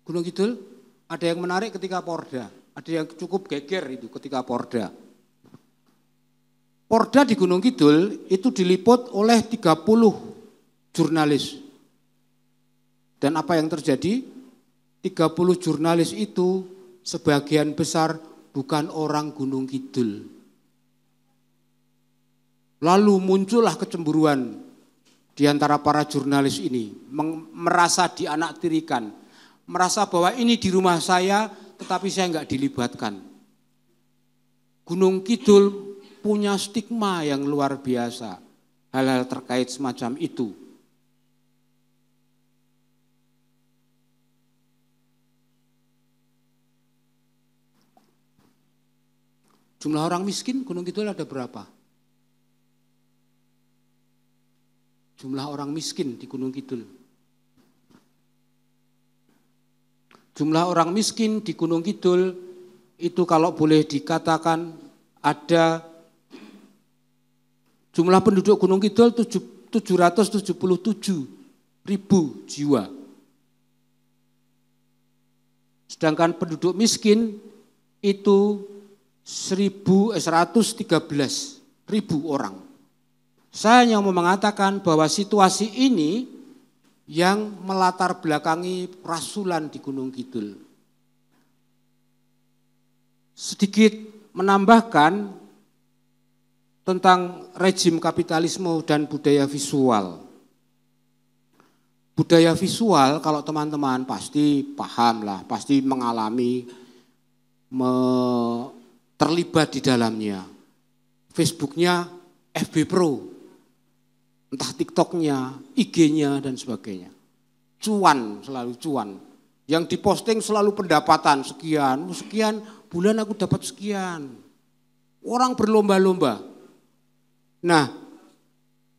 Gunung Kidul, ada yang menarik ketika Porda, ada yang cukup geger itu ketika Porda. Porda di Gunung Kidul itu diliput oleh 30 jurnalis. Dan apa yang terjadi? 30 jurnalis itu sebagian besar bukan orang Gunung Kidul. Lalu muncullah kecemburuan di antara para jurnalis ini merasa dianaktirikan, merasa bahwa ini di rumah saya tetapi saya enggak dilibatkan. Gunung Kidul punya stigma yang luar biasa, hal-hal terkait semacam itu. Jumlah orang miskin Gunung Kidul ada berapa? Jumlah orang miskin di Gunung Kidul. Jumlah orang miskin di Gunung Kidul itu kalau boleh dikatakan ada jumlah penduduk Gunung Kidul 777.000 jiwa. Sedangkan penduduk miskin itu 113.000 orang. Saya hanya mau mengatakan bahwa situasi ini yang melatar belakangi rasulan di Gunung Kidul. Sedikit menambahkan tentang rejim kapitalisme dan budaya visual. Budaya visual kalau teman-teman pasti paham lah, pasti mengalami, terlibat di dalamnya. Facebooknya FB Pro, entah TikToknya, IG-nya dan sebagainya. Cuan, selalu cuan. Yang diposting selalu pendapatan sekian bulan aku dapat sekian. Orang berlomba-lomba. Nah,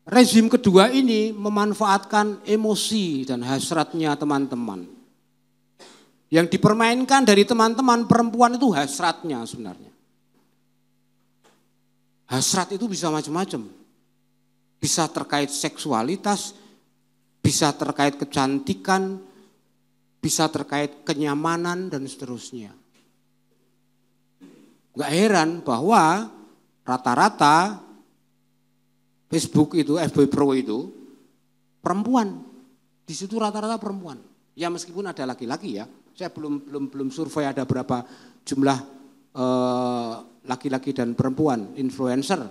rezim kedua ini memanfaatkan emosi dan hasratnya teman-teman. Yang dipermainkan dari teman-teman perempuan itu hasratnya sebenarnya. Hasrat itu bisa macam-macam. Bisa terkait seksualitas, bisa terkait kecantikan, bisa terkait kenyamanan dan seterusnya. Gak heran bahwa rata-rata Facebook itu, FB Pro itu perempuan. Di situ rata-rata perempuan. Ya meskipun ada laki-laki ya. Saya belum survei ada berapa jumlah laki-laki dan perempuan influencer.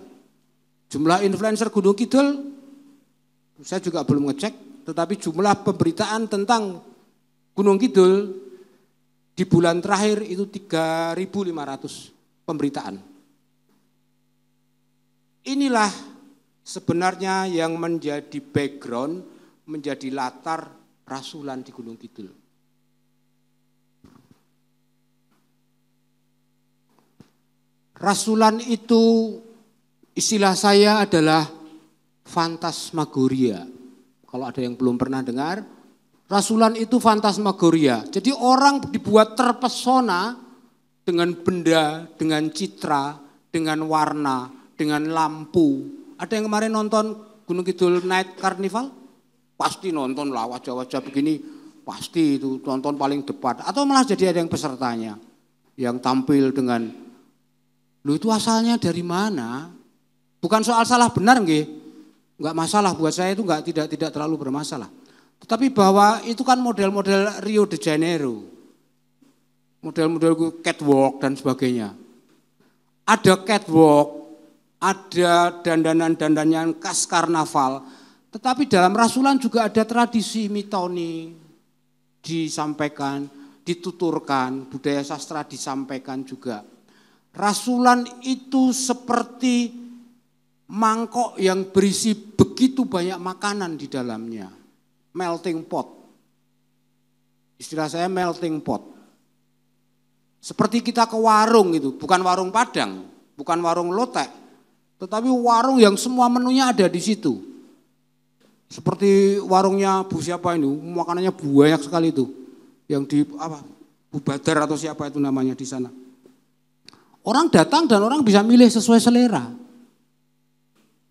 Jumlah influencer Gunung Kidul saya juga belum ngecek, tetapi jumlah pemberitaan tentang Gunung Kidul di bulan terakhir itu 3.500 pemberitaan. Inilah sebenarnya yang menjadi background, menjadi latar rasulan di Gunung Kidul. Rasulan itu istilah saya adalah fantasmagoria. Kalau ada yang belum pernah dengar, rasulan itu fantasmagoria. Jadi orang dibuat terpesona dengan benda, dengan citra, dengan warna, dengan lampu. Ada yang kemarin nonton Gunung Kidul Night Carnival? Pasti nonton lah, wajah-wajah begini, pasti itu nonton paling depan. Atau malah jadi ada yang pesertanya yang tampil dengan, loh itu asalnya dari mana? Bukan soal salah benar enggak masalah buat saya itu tidak terlalu bermasalah. Tetapi bahwa itu kan model-model Rio de Janeiro. Model-model catwalk dan sebagainya. Ada catwalk, ada dandanan-dandanan khas karnaval, tetapi dalam rasulan juga ada tradisi mitoni disampaikan, dituturkan, budaya sastra disampaikan juga. Rasulan itu seperti mangkok yang berisi begitu banyak makanan di dalamnya. Melting pot. Istilah saya melting pot. Seperti kita ke warung itu, bukan warung Padang, bukan warung lotek, tetapi warung yang semua menunya ada di situ. Seperti warungnya Bu siapa ini, makanannya banyak sekali itu. Yang di Bu Badar atau siapa itu namanya di sana. Orang datang dan orang bisa milih sesuai selera.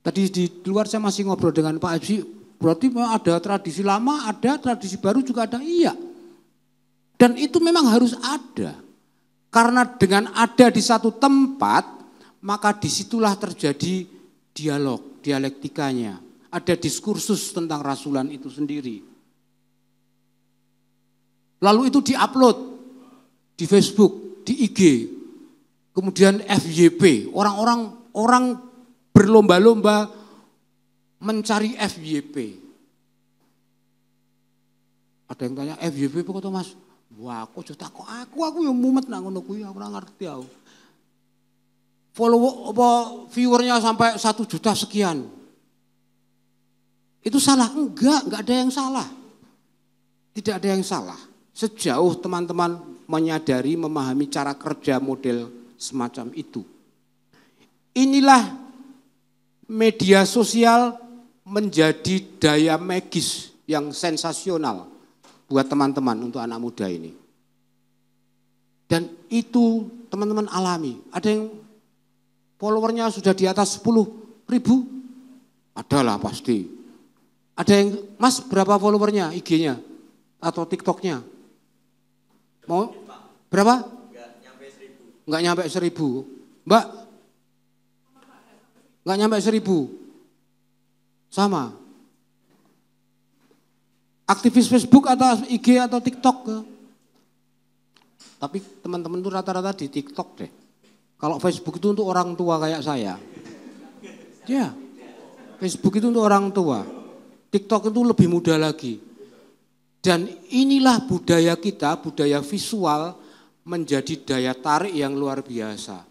Tadi di luar saya masih ngobrol dengan Pak Haji, berarti ada tradisi lama, ada tradisi baru juga ada, iya. Dan itu memang harus ada. Karena dengan ada di satu tempat, maka disitulah terjadi dialog, dialektikanya. Ada diskursus tentang rasulan itu sendiri. Lalu itu diupload di Facebook, di IG, kemudian FYP. Orang berlomba-lomba mencari FYP. Ada yang tanya FYP apa to Mas? Wah, aku aja takok aku yang mumet nak ngono kuwi, aku ora ngerti aku. Follow apa viewernya sampai 1 juta sekian. Itu salah? Enggak ada yang salah. Tidak ada yang salah. Sejauh teman-teman menyadari, memahami cara kerja model semacam itu. Inilah media sosial menjadi daya magis yang sensasional buat teman-teman untuk anak muda ini. Dan itu teman-teman alami. Ada yang followernya sudah di atas 10.000? Adalah pasti. Ada yang, Mas berapa followernya IG-nya atau TikTok-nya? Mau berapa? Enggak nyampe 1.000. Mbak? Enggak nyampe 1.000. Sama. Aktivis Facebook atau IG atau TikTok? Tapi teman-teman itu rata-rata di TikTok deh. Kalau Facebook itu untuk orang tua kayak saya. Ya, Facebook itu untuk orang tua. TikTok itu lebih muda lagi. Dan inilah budaya kita, budaya visual menjadi daya tarik yang luar biasa.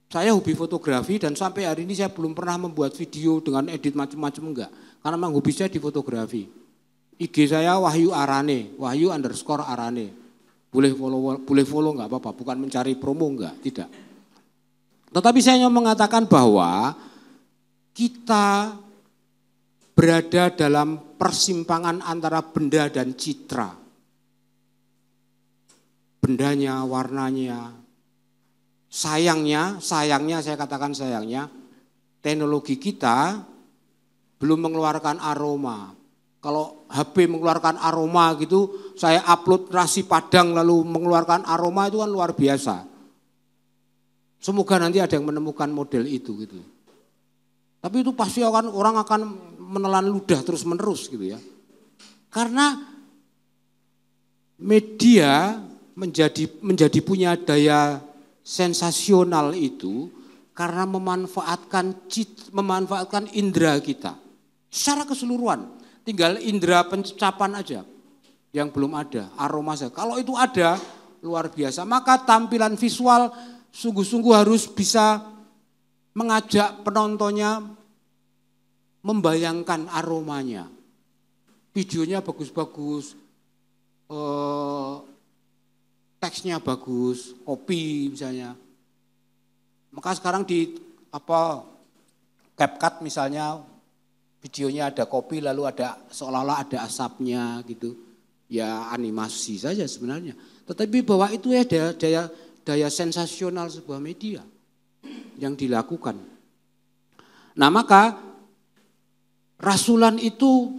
Saya hobi fotografi dan sampai hari ini saya belum pernah membuat video dengan edit macam-macam enggak. Karena memang hobi saya di fotografi. IG saya Wahyu Arane, Wahyu_Arane. Boleh follow enggak apa-apa, bukan mencari promo enggak, tidak. Tetapi saya ingin mengatakan bahwa kita berada dalam persimpangan antara benda dan citra. Bendanya, warnanya. Sayangnya saya katakan sayangnya, teknologi kita belum mengeluarkan aroma. Kalau HP mengeluarkan aroma gitu, saya upload nasi padang lalu mengeluarkan aroma itu kan luar biasa. Semoga nanti ada yang menemukan model itu gitu. Tapi itu pasti orang akan menelan ludah terus menerus gitu ya. Karena media menjadi punya daya sensasional itu karena memanfaatkan indera kita secara keseluruhan. Tinggal indera pencapan aja yang belum ada, aroma saja. Kalau itu ada luar biasa, maka tampilan visual sungguh-sungguh harus bisa mengajak penontonnya membayangkan aromanya. Videonya bagus-bagus, teksnya bagus, kopi misalnya. Maka sekarang di CapCut misalnya videonya ada kopi lalu ada seolah-olah ada asapnya gitu. Ya animasi saja sebenarnya. Tetapi bahwa itu ya daya sensasional sebuah media yang dilakukan. Nah maka rasulan itu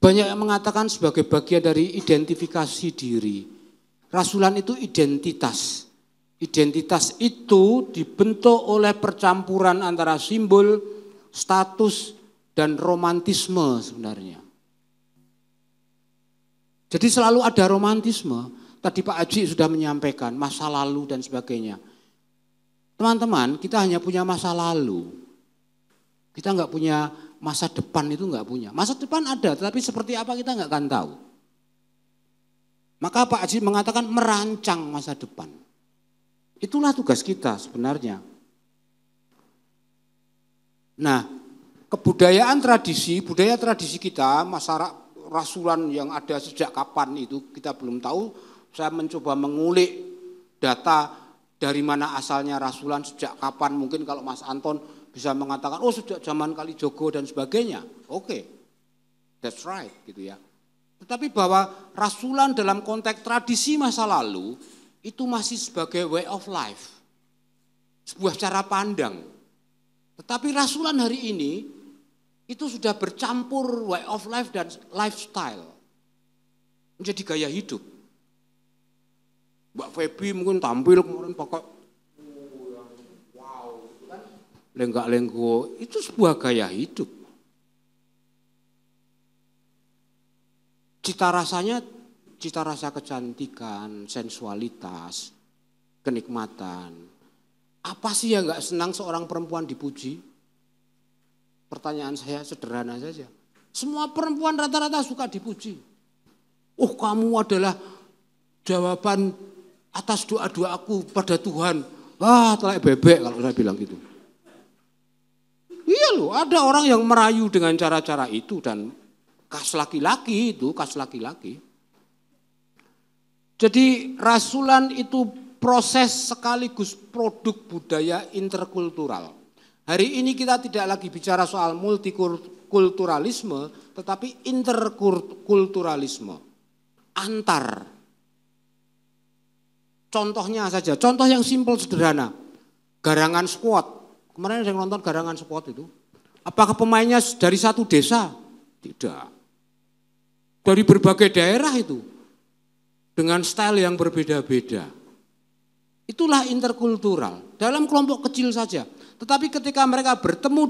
banyak yang mengatakan sebagai bagian dari identifikasi diri. Rasulan itu identitas. Identitas itu dibentuk oleh percampuran antara simbol, status, dan romantisme sebenarnya. Jadi selalu ada romantisme. Tadi Pak Haji sudah menyampaikan masa lalu dan sebagainya. Teman-teman, kita hanya punya masa lalu. Kita enggak punya masa depan, itu enggak punya. Masa depan ada, tetapi seperti apa kita enggak akan tahu. Maka Pak Haji mengatakan merancang masa depan. Itulah tugas kita sebenarnya. Nah, kebudayaan tradisi, budaya tradisi kita, masyarakat rasulan yang ada sejak kapan itu kita belum tahu. Saya mencoba mengulik data dari mana asalnya rasulan, sejak kapan. Mungkin kalau Mas Anton bisa mengatakan, oh sejak zaman Kalijogo dan sebagainya. Oke, that's right gitu ya. Tetapi bahwa rasulan dalam konteks tradisi masa lalu, itu masih sebagai way of life. Sebuah cara pandang. Tetapi rasulan hari ini itu sudah bercampur way of life dan lifestyle. Menjadi gaya hidup. Mbak Feby mungkin tampil kemarin pakai wow, kan lenggak-lenggo, itu sebuah gaya hidup. Cita rasa kecantikan, sensualitas, kenikmatan. Apa sih yang enggak senang seorang perempuan dipuji? Pertanyaan saya sederhana saja. Semua perempuan rata-rata suka dipuji. Oh, kamu adalah jawaban atas doa-doa aku pada Tuhan. Wah, telek bebek kalau saya bilang gitu. Iya loh, ada orang yang merayu dengan cara-cara itu dan khas laki-laki itu, khas laki-laki. Jadi rasulan itu proses sekaligus produk budaya interkultural. Hari ini kita tidak lagi bicara soal multikulturalisme, tetapi interkulturalisme. Antar. Contohnya saja, contoh yang simpel sederhana. Garangan squad. Kemarin saya nonton garangan squad itu. Apakah pemainnya dari satu desa? Tidak. Dari berbagai daerah itu. Dengan style yang berbeda-beda. Itulah interkultural. Dalam kelompok kecil saja. Tetapi ketika mereka bertemu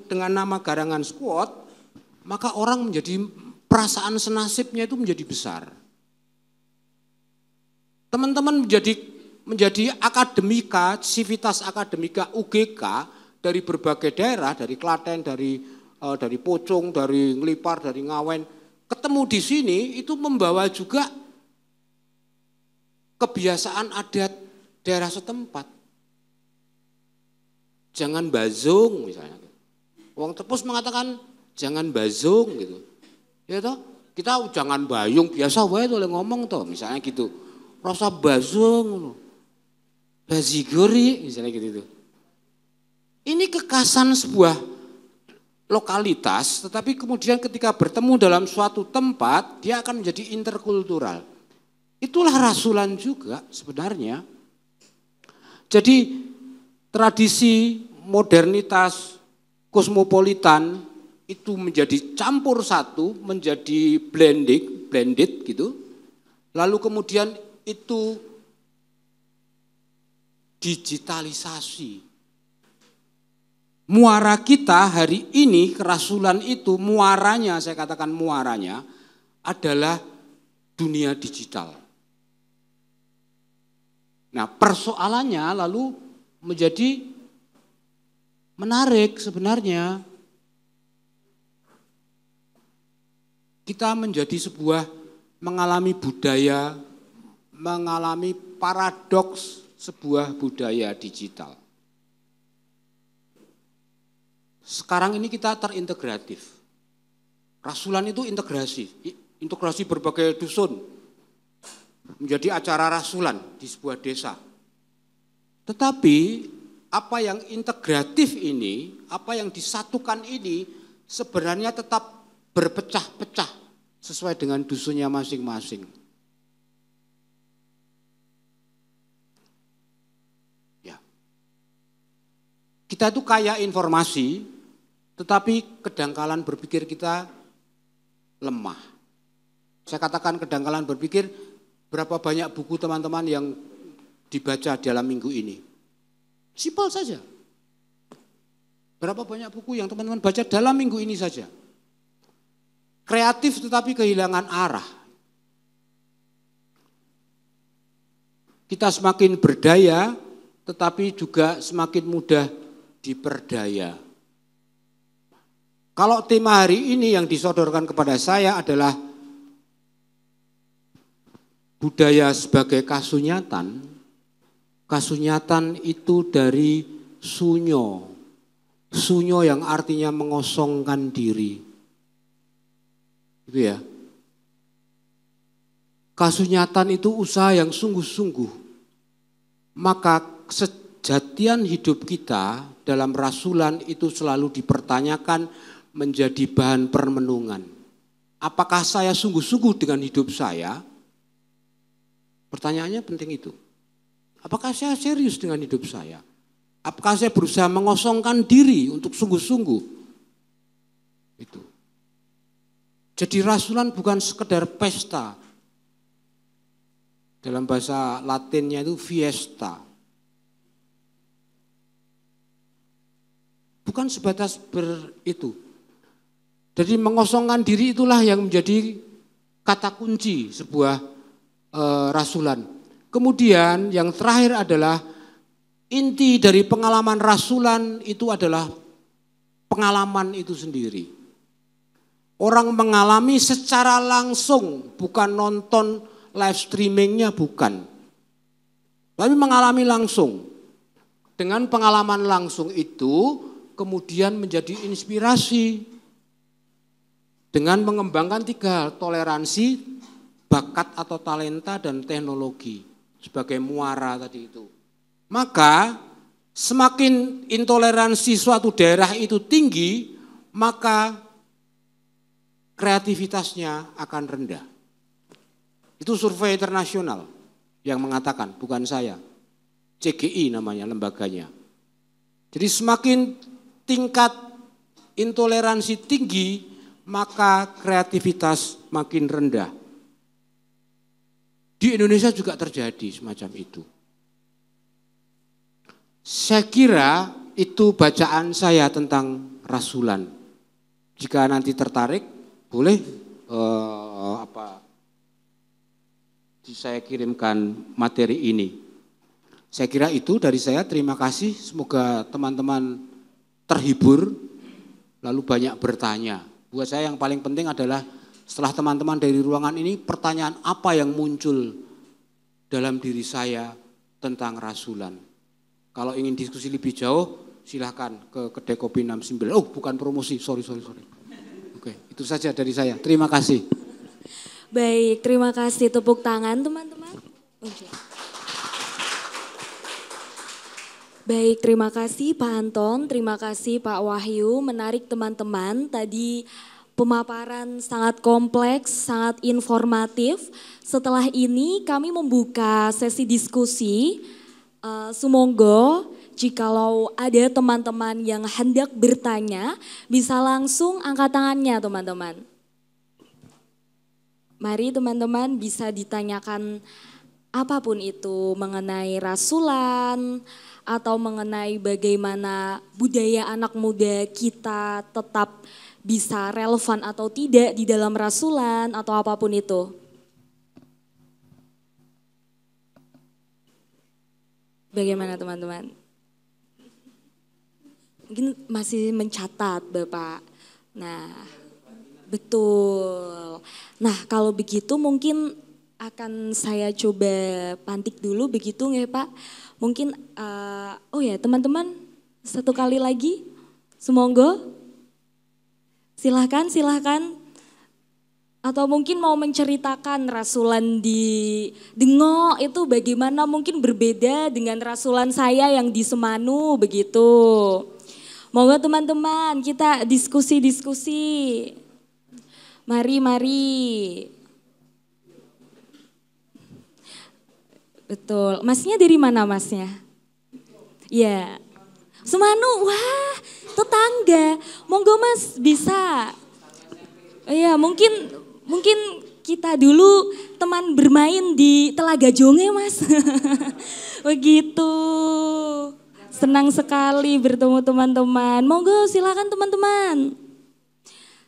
dengan nama garangan squad, maka orang menjadi perasaan senasibnya itu menjadi besar. Teman-teman menjadi akademika, sivitas akademika UGK dari berbagai daerah, dari Klaten, dari Pocong, dari Ngelipar, dari Ngawen, ketemu di sini itu membawa juga kebiasaan adat daerah setempat. Jangan bazung misalnya. Wong Tepus mengatakan jangan bazung gitu. Ya toh, kita jangan bayung biasa wae oleh ngomong toh, misalnya gitu. Rasa bazung, bazigori misalnya gitu. Ini kekhasan sebuah lokalitas, tetapi kemudian ketika bertemu dalam suatu tempat, dia akan menjadi interkultural. Itulah rasulan juga sebenarnya. Jadi tradisi, modernitas, kosmopolitan itu menjadi campur satu, menjadi blended gitu. Lalu kemudian itu digitalisasi. Muara kita hari ini, kerasulan itu muaranya, saya katakan muaranya adalah dunia digital. Nah, persoalannya lalu menjadi menarik sebenarnya. Kita menjadi sebuah mengalami budaya, mengalami paradoks sebuah budaya digital. Sekarang ini kita terintegratif. Rasulan itu integrasi berbagai dusun. Menjadi acara rasulan di sebuah desa. Tetapi apa yang integratif ini, apa yang disatukan ini sebenarnya tetap berpecah-pecah sesuai dengan dusunnya masing-masing. Ya. Kita itu kaya informasi, tetapi kedangkalan berpikir kita lemah. Saya katakan kedangkalan berpikir, berapa banyak buku teman-teman yang dibaca dalam minggu ini? Simpel saja. Berapa banyak buku yang teman-teman baca dalam minggu ini saja? Kreatif tetapi kehilangan arah. Kita semakin berdaya tetapi juga semakin mudah diperdaya. Kalau tema hari ini yang disodorkan kepada saya adalah budaya sebagai kasunyatan. Kasunyatan itu dari sunyo. Sunyo yang artinya mengosongkan diri. Itu ya. Kasunyatan itu usaha yang sungguh-sungguh. Maka sejatian hidup kita dalam rasulan itu selalu dipertanyakan menjadi bahan permenungan. Apakah saya sungguh-sungguh dengan hidup saya? Pertanyaannya penting itu. Apakah saya serius dengan hidup saya? Apakah saya berusaha mengosongkan diri untuk sungguh-sungguh? Itu. Jadi rasulan bukan sekedar pesta. Dalam bahasa Latinnya itu fiesta. Bukan sebatas itu. Jadi mengosongkan diri itulah yang menjadi kata kunci sebuah rasulan. Kemudian yang terakhir adalah inti dari pengalaman rasulan itu adalah pengalaman itu sendiri. Orang mengalami secara langsung, bukan nonton live streamingnya, bukan. Tapi mengalami langsung. Dengan pengalaman langsung itu kemudian menjadi inspirasi. Dengan mengembangkan 3 hal, toleransi, bakat atau talenta, dan teknologi. Sebagai muara tadi itu. Maka semakin intoleransi suatu daerah itu tinggi, maka kreativitasnya akan rendah. Itu survei internasional yang mengatakan, bukan saya. CGI namanya lembaganya. Jadi semakin tingkat intoleransi tinggi, maka kreativitas makin rendah. Di Indonesia juga terjadi semacam itu. Saya kira itu bacaan saya tentang rasulan. Jika nanti tertarik, boleh saya kirimkan materi ini. Saya kira itu dari saya, terima kasih. Semoga teman-teman terhibur, lalu banyak bertanya. Buat saya yang paling penting adalah setelah teman-teman dari ruangan ini, pertanyaan apa yang muncul dalam diri saya tentang rasulan. Kalau ingin diskusi lebih jauh, silahkan ke kedai kopi 69. Oh, bukan promosi, sorry. Oke, itu saja dari saya. Terima kasih. Baik, terima kasih. Tepuk tangan teman-teman. Oke. Baik, terima kasih Pak Anton, terima kasih Pak Wahyu, menarik teman-teman. Tadi pemaparan sangat kompleks, sangat informatif. Setelah ini kami membuka sesi diskusi. Sumonggo, jikalau ada teman-teman yang hendak bertanya, bisa langsung angkat tangannya teman-teman. Mari teman-teman bisa ditanyakan apapun itu mengenai rasulan, atau mengenai bagaimana budaya anak muda kita tetap bisa relevan atau tidak di dalam rasulan atau apapun itu. Bagaimana teman-teman? Mungkin masih mencatat Bapak. Nah, betul. Nah, kalau begitu mungkin akan saya coba pantik dulu begitu nggak Pak? Mungkin, oh ya teman-teman, satu kali lagi, Sumonggo, silahkan. Atau mungkin mau menceritakan rasulan di Dengok itu bagaimana, mungkin berbeda dengan rasulan saya yang di Semanu begitu. Monggo teman-teman, kita diskusi. Mari. Betul, masnya dari mana masnya? Iya, Semanu, wah tetangga, monggo mas bisa. Iya mungkin kita dulu teman bermain di Telaga Jonge mas. Begitu, senang sekali bertemu teman-teman. Monggo silakan teman-teman.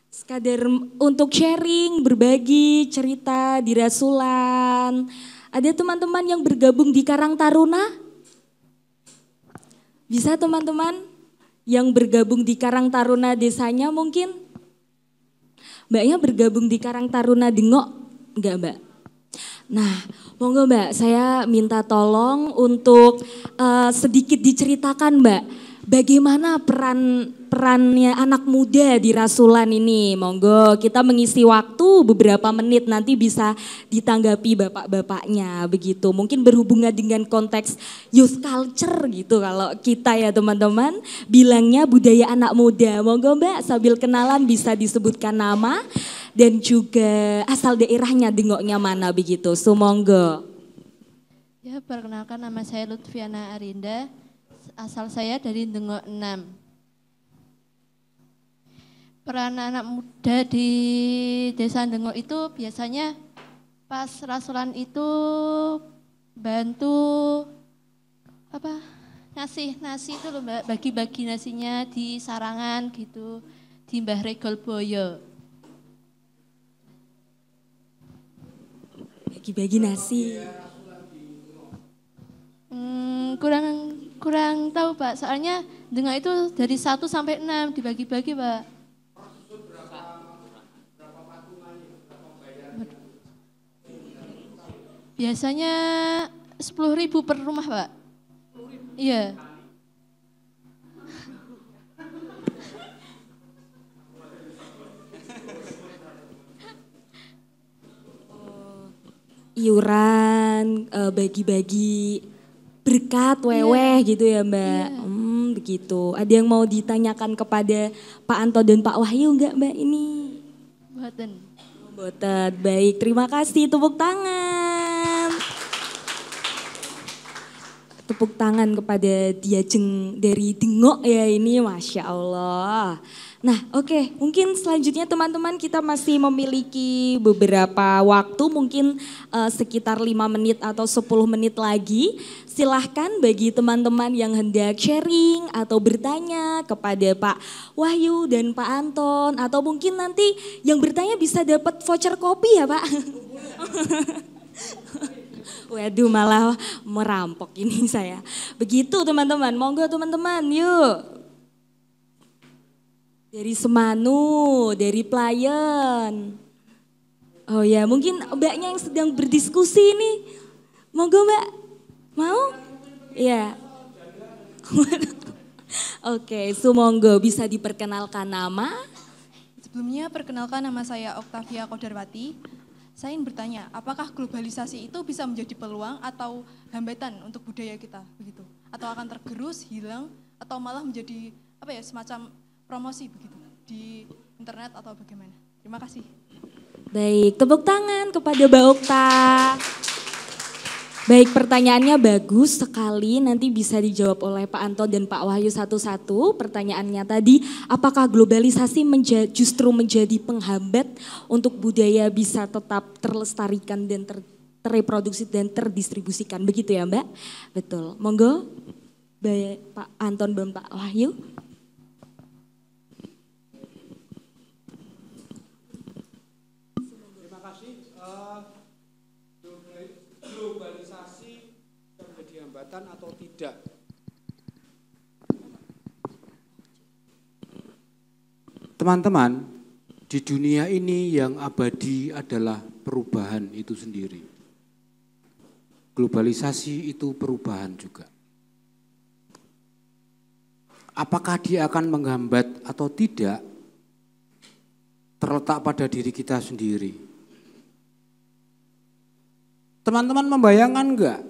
Sekadar untuk sharing, berbagi cerita di rasulan. Ada teman-teman yang bergabung di Karang Taruna? Bisa teman-teman yang bergabung di Karang Taruna desanya mungkin? Mbaknya bergabung di Karang Taruna Dengok? Enggak Mbak? Nah, monggo Mbak, saya minta tolong untuk sedikit diceritakan Mbak. Bagaimana perannya anak muda di rasulan ini? Monggo kita mengisi waktu beberapa menit, nanti bisa ditanggapi bapak-bapaknya begitu. Mungkin berhubungan dengan konteks youth culture gitu kalau kita ya teman-teman. Bilangnya budaya anak muda. Monggo Mbak sambil kenalan bisa disebutkan nama dan juga asal daerahnya Dengoknya mana begitu. So monggo. Ya, perkenalkan nama saya Lutfiana Arinda. Asal saya dari Dengok 6. Peran anak muda di Desa Dengok itu biasanya pas rasulan itu bantu ngasih nasi itu loh Mbak, bagi-bagi nasinya di sarangan gitu, di Mbah Regol Boyo. Bagi-bagi nasi. Kurang tahu Pak, soalnya Dengok itu dari 1 sampai 6 dibagi-bagi Pak. Biasanya 10.000 per rumah, Pak. Iya. Iuran, bagi-bagi berkat, weweh gitu ya Mbak. Begitu. Ada yang mau ditanyakan kepada Pak Anto dan Pak Wahyu enggak Mbak ini? Boten. Boten, baik. Terima kasih, tepuk tangan. Tepuk tangan kepada Diajeng dari Dengok ya ini, Masya Allah. Nah oke, mungkin selanjutnya teman-teman kita masih memiliki beberapa waktu, mungkin sekitar 5 menit atau 10 menit lagi. Silahkan bagi teman-teman yang hendak sharing atau bertanya kepada Pak Wahyu dan Pak Anton. Atau mungkin nanti yang bertanya bisa dapat voucher kopi ya Pak. Waduh malah merampok ini saya. Begitu teman-teman, monggo teman-teman yuk. Dari Semanu, dari Playen. Oh ya mungkin mbaknya yang sedang berdiskusi nih. Monggo mbak, mau? Ya. Oke, monggo bisa diperkenalkan nama. Sebelumnya perkenalkan nama saya Oktavia Kodarwati. Saya ingin bertanya, apakah globalisasi itu bisa menjadi peluang atau hambatan untuk budaya kita begitu? Atau akan tergerus, hilang, atau malah menjadi semacam promosi begitu di internet atau bagaimana? Terima kasih. Baik, tepuk tangan kepada Mbak Okta. Baik, pertanyaannya bagus sekali, nanti bisa dijawab oleh Pak Anto dan Pak Wahyu satu-satu. Pertanyaannya tadi, apakah globalisasi justru menjadi penghambat untuk budaya bisa tetap terlestarikan dan terreproduksi dan terdistribusikan, begitu ya Mbak? Betul, monggo Pak Anton dan Pak Wahyu. Globalisasi menjadi hambatan atau tidak? Teman-teman, di dunia ini yang abadi adalah perubahan itu sendiri. Globalisasi itu perubahan juga. Apakah dia akan menghambat atau tidak, terletak pada diri kita sendiri. Teman-teman membayangkan enggak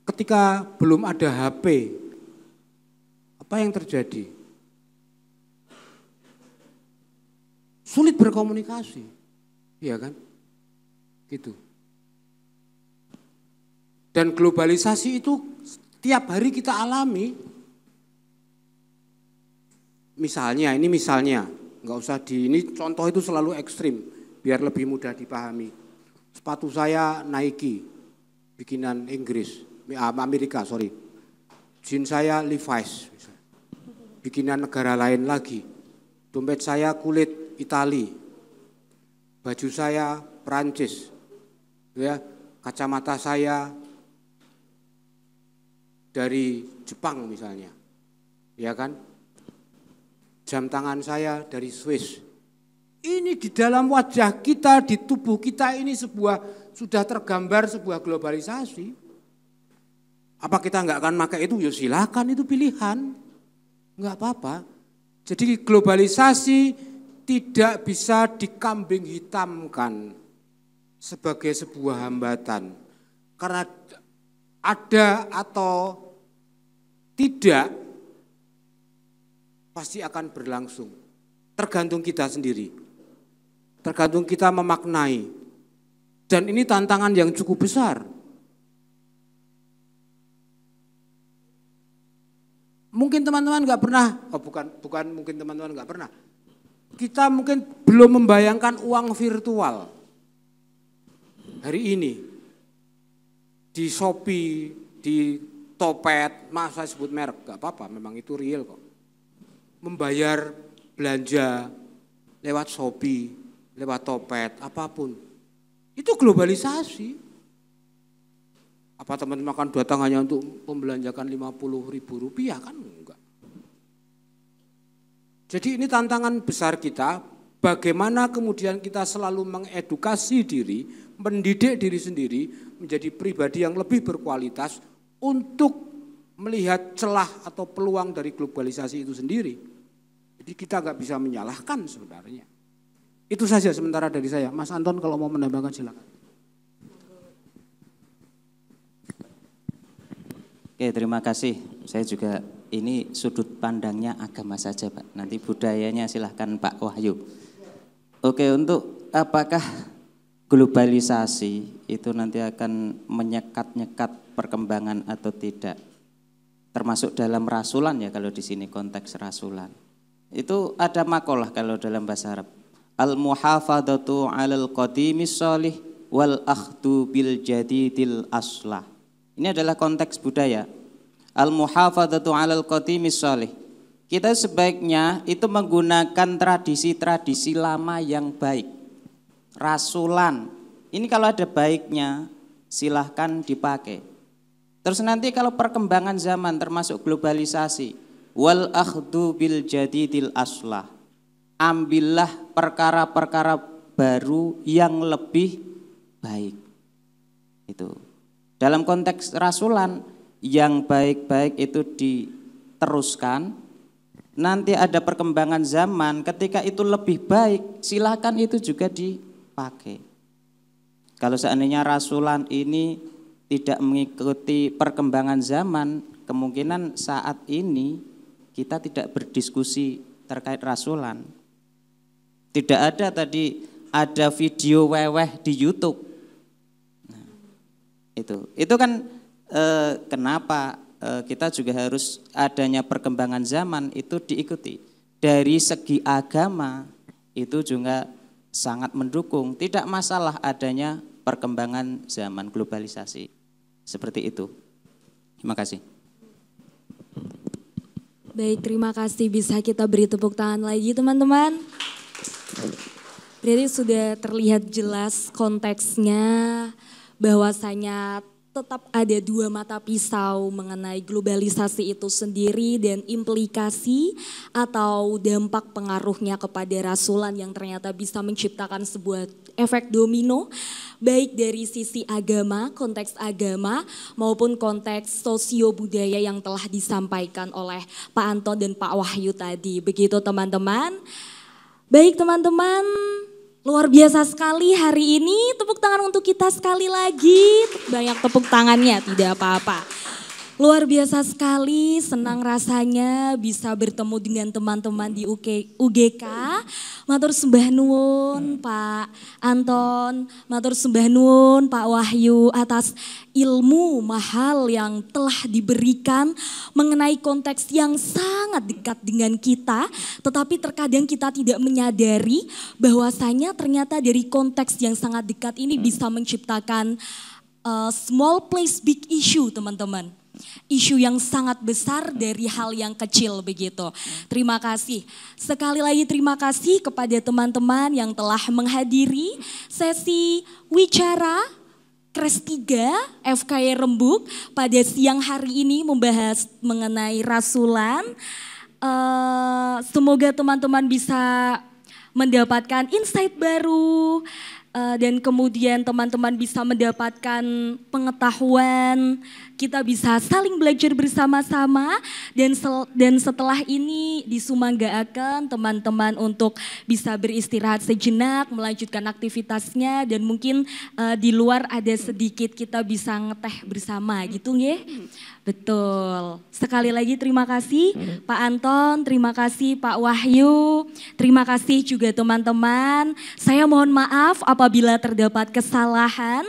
ketika belum ada HP, apa yang terjadi? Sulit berkomunikasi, iya kan? Gitu. Dan globalisasi itu setiap hari kita alami. Misalnya, enggak usah ini contoh itu selalu ekstrim, biar lebih mudah dipahami. Sepatu saya Nike, bikinan Inggris, Amerika sorry. Jeans saya Levi's, bikinan negara lain lagi. Dompet saya kulit Itali, baju saya Perancis, ya. Kacamata saya dari Jepang misalnya, ya kan? Jam tangan saya dari Swiss. Ini di dalam wajah kita, di tubuh kita ini sudah tergambar sebuah globalisasi. Apa kita enggak akan pakai itu? Ya silakan, itu pilihan. Enggak apa-apa. Jadi globalisasi tidak bisa dikambing hitamkan sebagai sebuah hambatan. Karena ada atau tidak pasti akan berlangsung. Tergantung kita sendiri. Tergantung kita memaknai. Dan ini tantangan yang cukup besar. Mungkin teman-teman enggak pernah, bukan mungkin teman-teman enggak pernah. Kita mungkin belum membayangkan uang virtual hari ini. Di Shopee, di Topet, saya sebut merek, enggak apa-apa, memang itu real kok. Membayar belanja lewat Shopee, lewat Topet, apapun. Itu globalisasi. Apa teman-teman akan datang hanya untuk membelanjakan Rp50.000? Kan enggak. Jadi ini tantangan besar kita, bagaimana kemudian kita selalu mengedukasi diri, mendidik diri sendiri menjadi pribadi yang lebih berkualitas untuk melihat celah atau peluang dari globalisasi itu sendiri. Jadi kita nggak bisa menyalahkan sebenarnya. Itu saja sementara dari saya. Mas Anton kalau mau menambahkan silakan. Oke, terima kasih. Saya juga ini sudut pandangnya agama saja, Pak. Nanti budayanya silahkan Pak Wahyu. Oke, untuk apakah globalisasi itu nanti akan menyekat-nyekat perkembangan atau tidak? Termasuk dalam rasulan ya, kalau di sini konteks rasulan. Itu ada makalah kalau dalam bahasa Arab. Al-muhafadatu 'alal qadimis shalih wal akhdu bil jadidil aslah. Ini adalah konteks budaya. Al-muhafadzatu 'alal qadimis shalih. Kita sebaiknya itu menggunakan tradisi-tradisi lama yang baik. Rasulan. Ini kalau ada baiknya silahkan dipakai. Terus nanti kalau perkembangan zaman termasuk globalisasi, wal akhdu bil jadidil aslah. Ambillah perkara-perkara baru yang lebih baik. Itu. Dalam konteks rasulan, yang baik-baik itu diteruskan, nanti ada perkembangan zaman, ketika itu lebih baik, silakan itu juga dipakai. Kalau seandainya rasulan ini tidak mengikuti perkembangan zaman, kemungkinan saat ini kita tidak berdiskusi terkait rasulan. Tidak ada tadi, ada video weweh di YouTube. Itu kan kenapa kita juga harus adanya perkembangan zaman itu diikuti. Dari segi agama itu juga sangat mendukung, tidak masalah adanya perkembangan zaman globalisasi. Seperti itu. Terima kasih. Baik, terima kasih. Bisa kita beri tepuk tangan lagi teman-teman. Berarti sudah terlihat jelas konteksnya, bahwasanya tetap ada dua mata pisau mengenai globalisasi itu sendiri dan implikasi atau dampak pengaruhnya kepada rasulan yang ternyata bisa menciptakan sebuah efek domino baik dari sisi agama, konteks agama maupun konteks sosio-budaya yang telah disampaikan oleh Pak Anton dan Pak Wahyu tadi. Begitu teman-teman. Baik teman-teman. Luar biasa sekali hari ini, tepuk tangan untuk kita sekali lagi, banyak tepuk tangannya, tidak apa-apa. Luar biasa sekali, senang rasanya bisa bertemu dengan teman-teman di UGK. Matur sembah nuwun Pak Anton, matur sembah nuwun Pak Wahyu atas ilmu mahal yang telah diberikan mengenai konteks yang sangat dekat dengan kita, tetapi terkadang kita tidak menyadari bahwasanya ternyata dari konteks yang sangat dekat ini bisa menciptakan small place big issue teman-teman. Isu yang sangat besar dari hal yang kecil begitu. Terima kasih. Sekali lagi terima kasih kepada teman-teman yang telah menghadiri sesi wicara Kres 3 FKY Rembuk pada siang hari ini membahas mengenai rasulan. Semoga teman-teman bisa mendapatkan insight baru, dan kemudian teman-teman bisa mendapatkan pengetahuan, kita bisa saling belajar bersama-sama dan setelah ini disumanggaaken teman-teman untuk bisa beristirahat sejenak, melanjutkan aktivitasnya dan mungkin di luar ada sedikit kita bisa ngeteh bersama gitu nggih. Betul. Sekali lagi terima kasih Pak Anton, terima kasih Pak Wahyu, terima kasih juga teman-teman. Saya mohon maaf apabila terdapat kesalahan,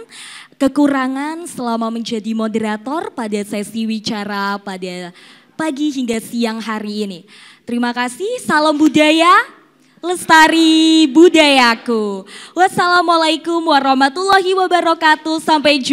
kekurangan selama menjadi moderator pada sesi wicara pada pagi hingga siang hari ini. Terima kasih, salam budaya, lestari budayaku. Wassalamualaikum warahmatullahi wabarakatuh, sampai jumpa.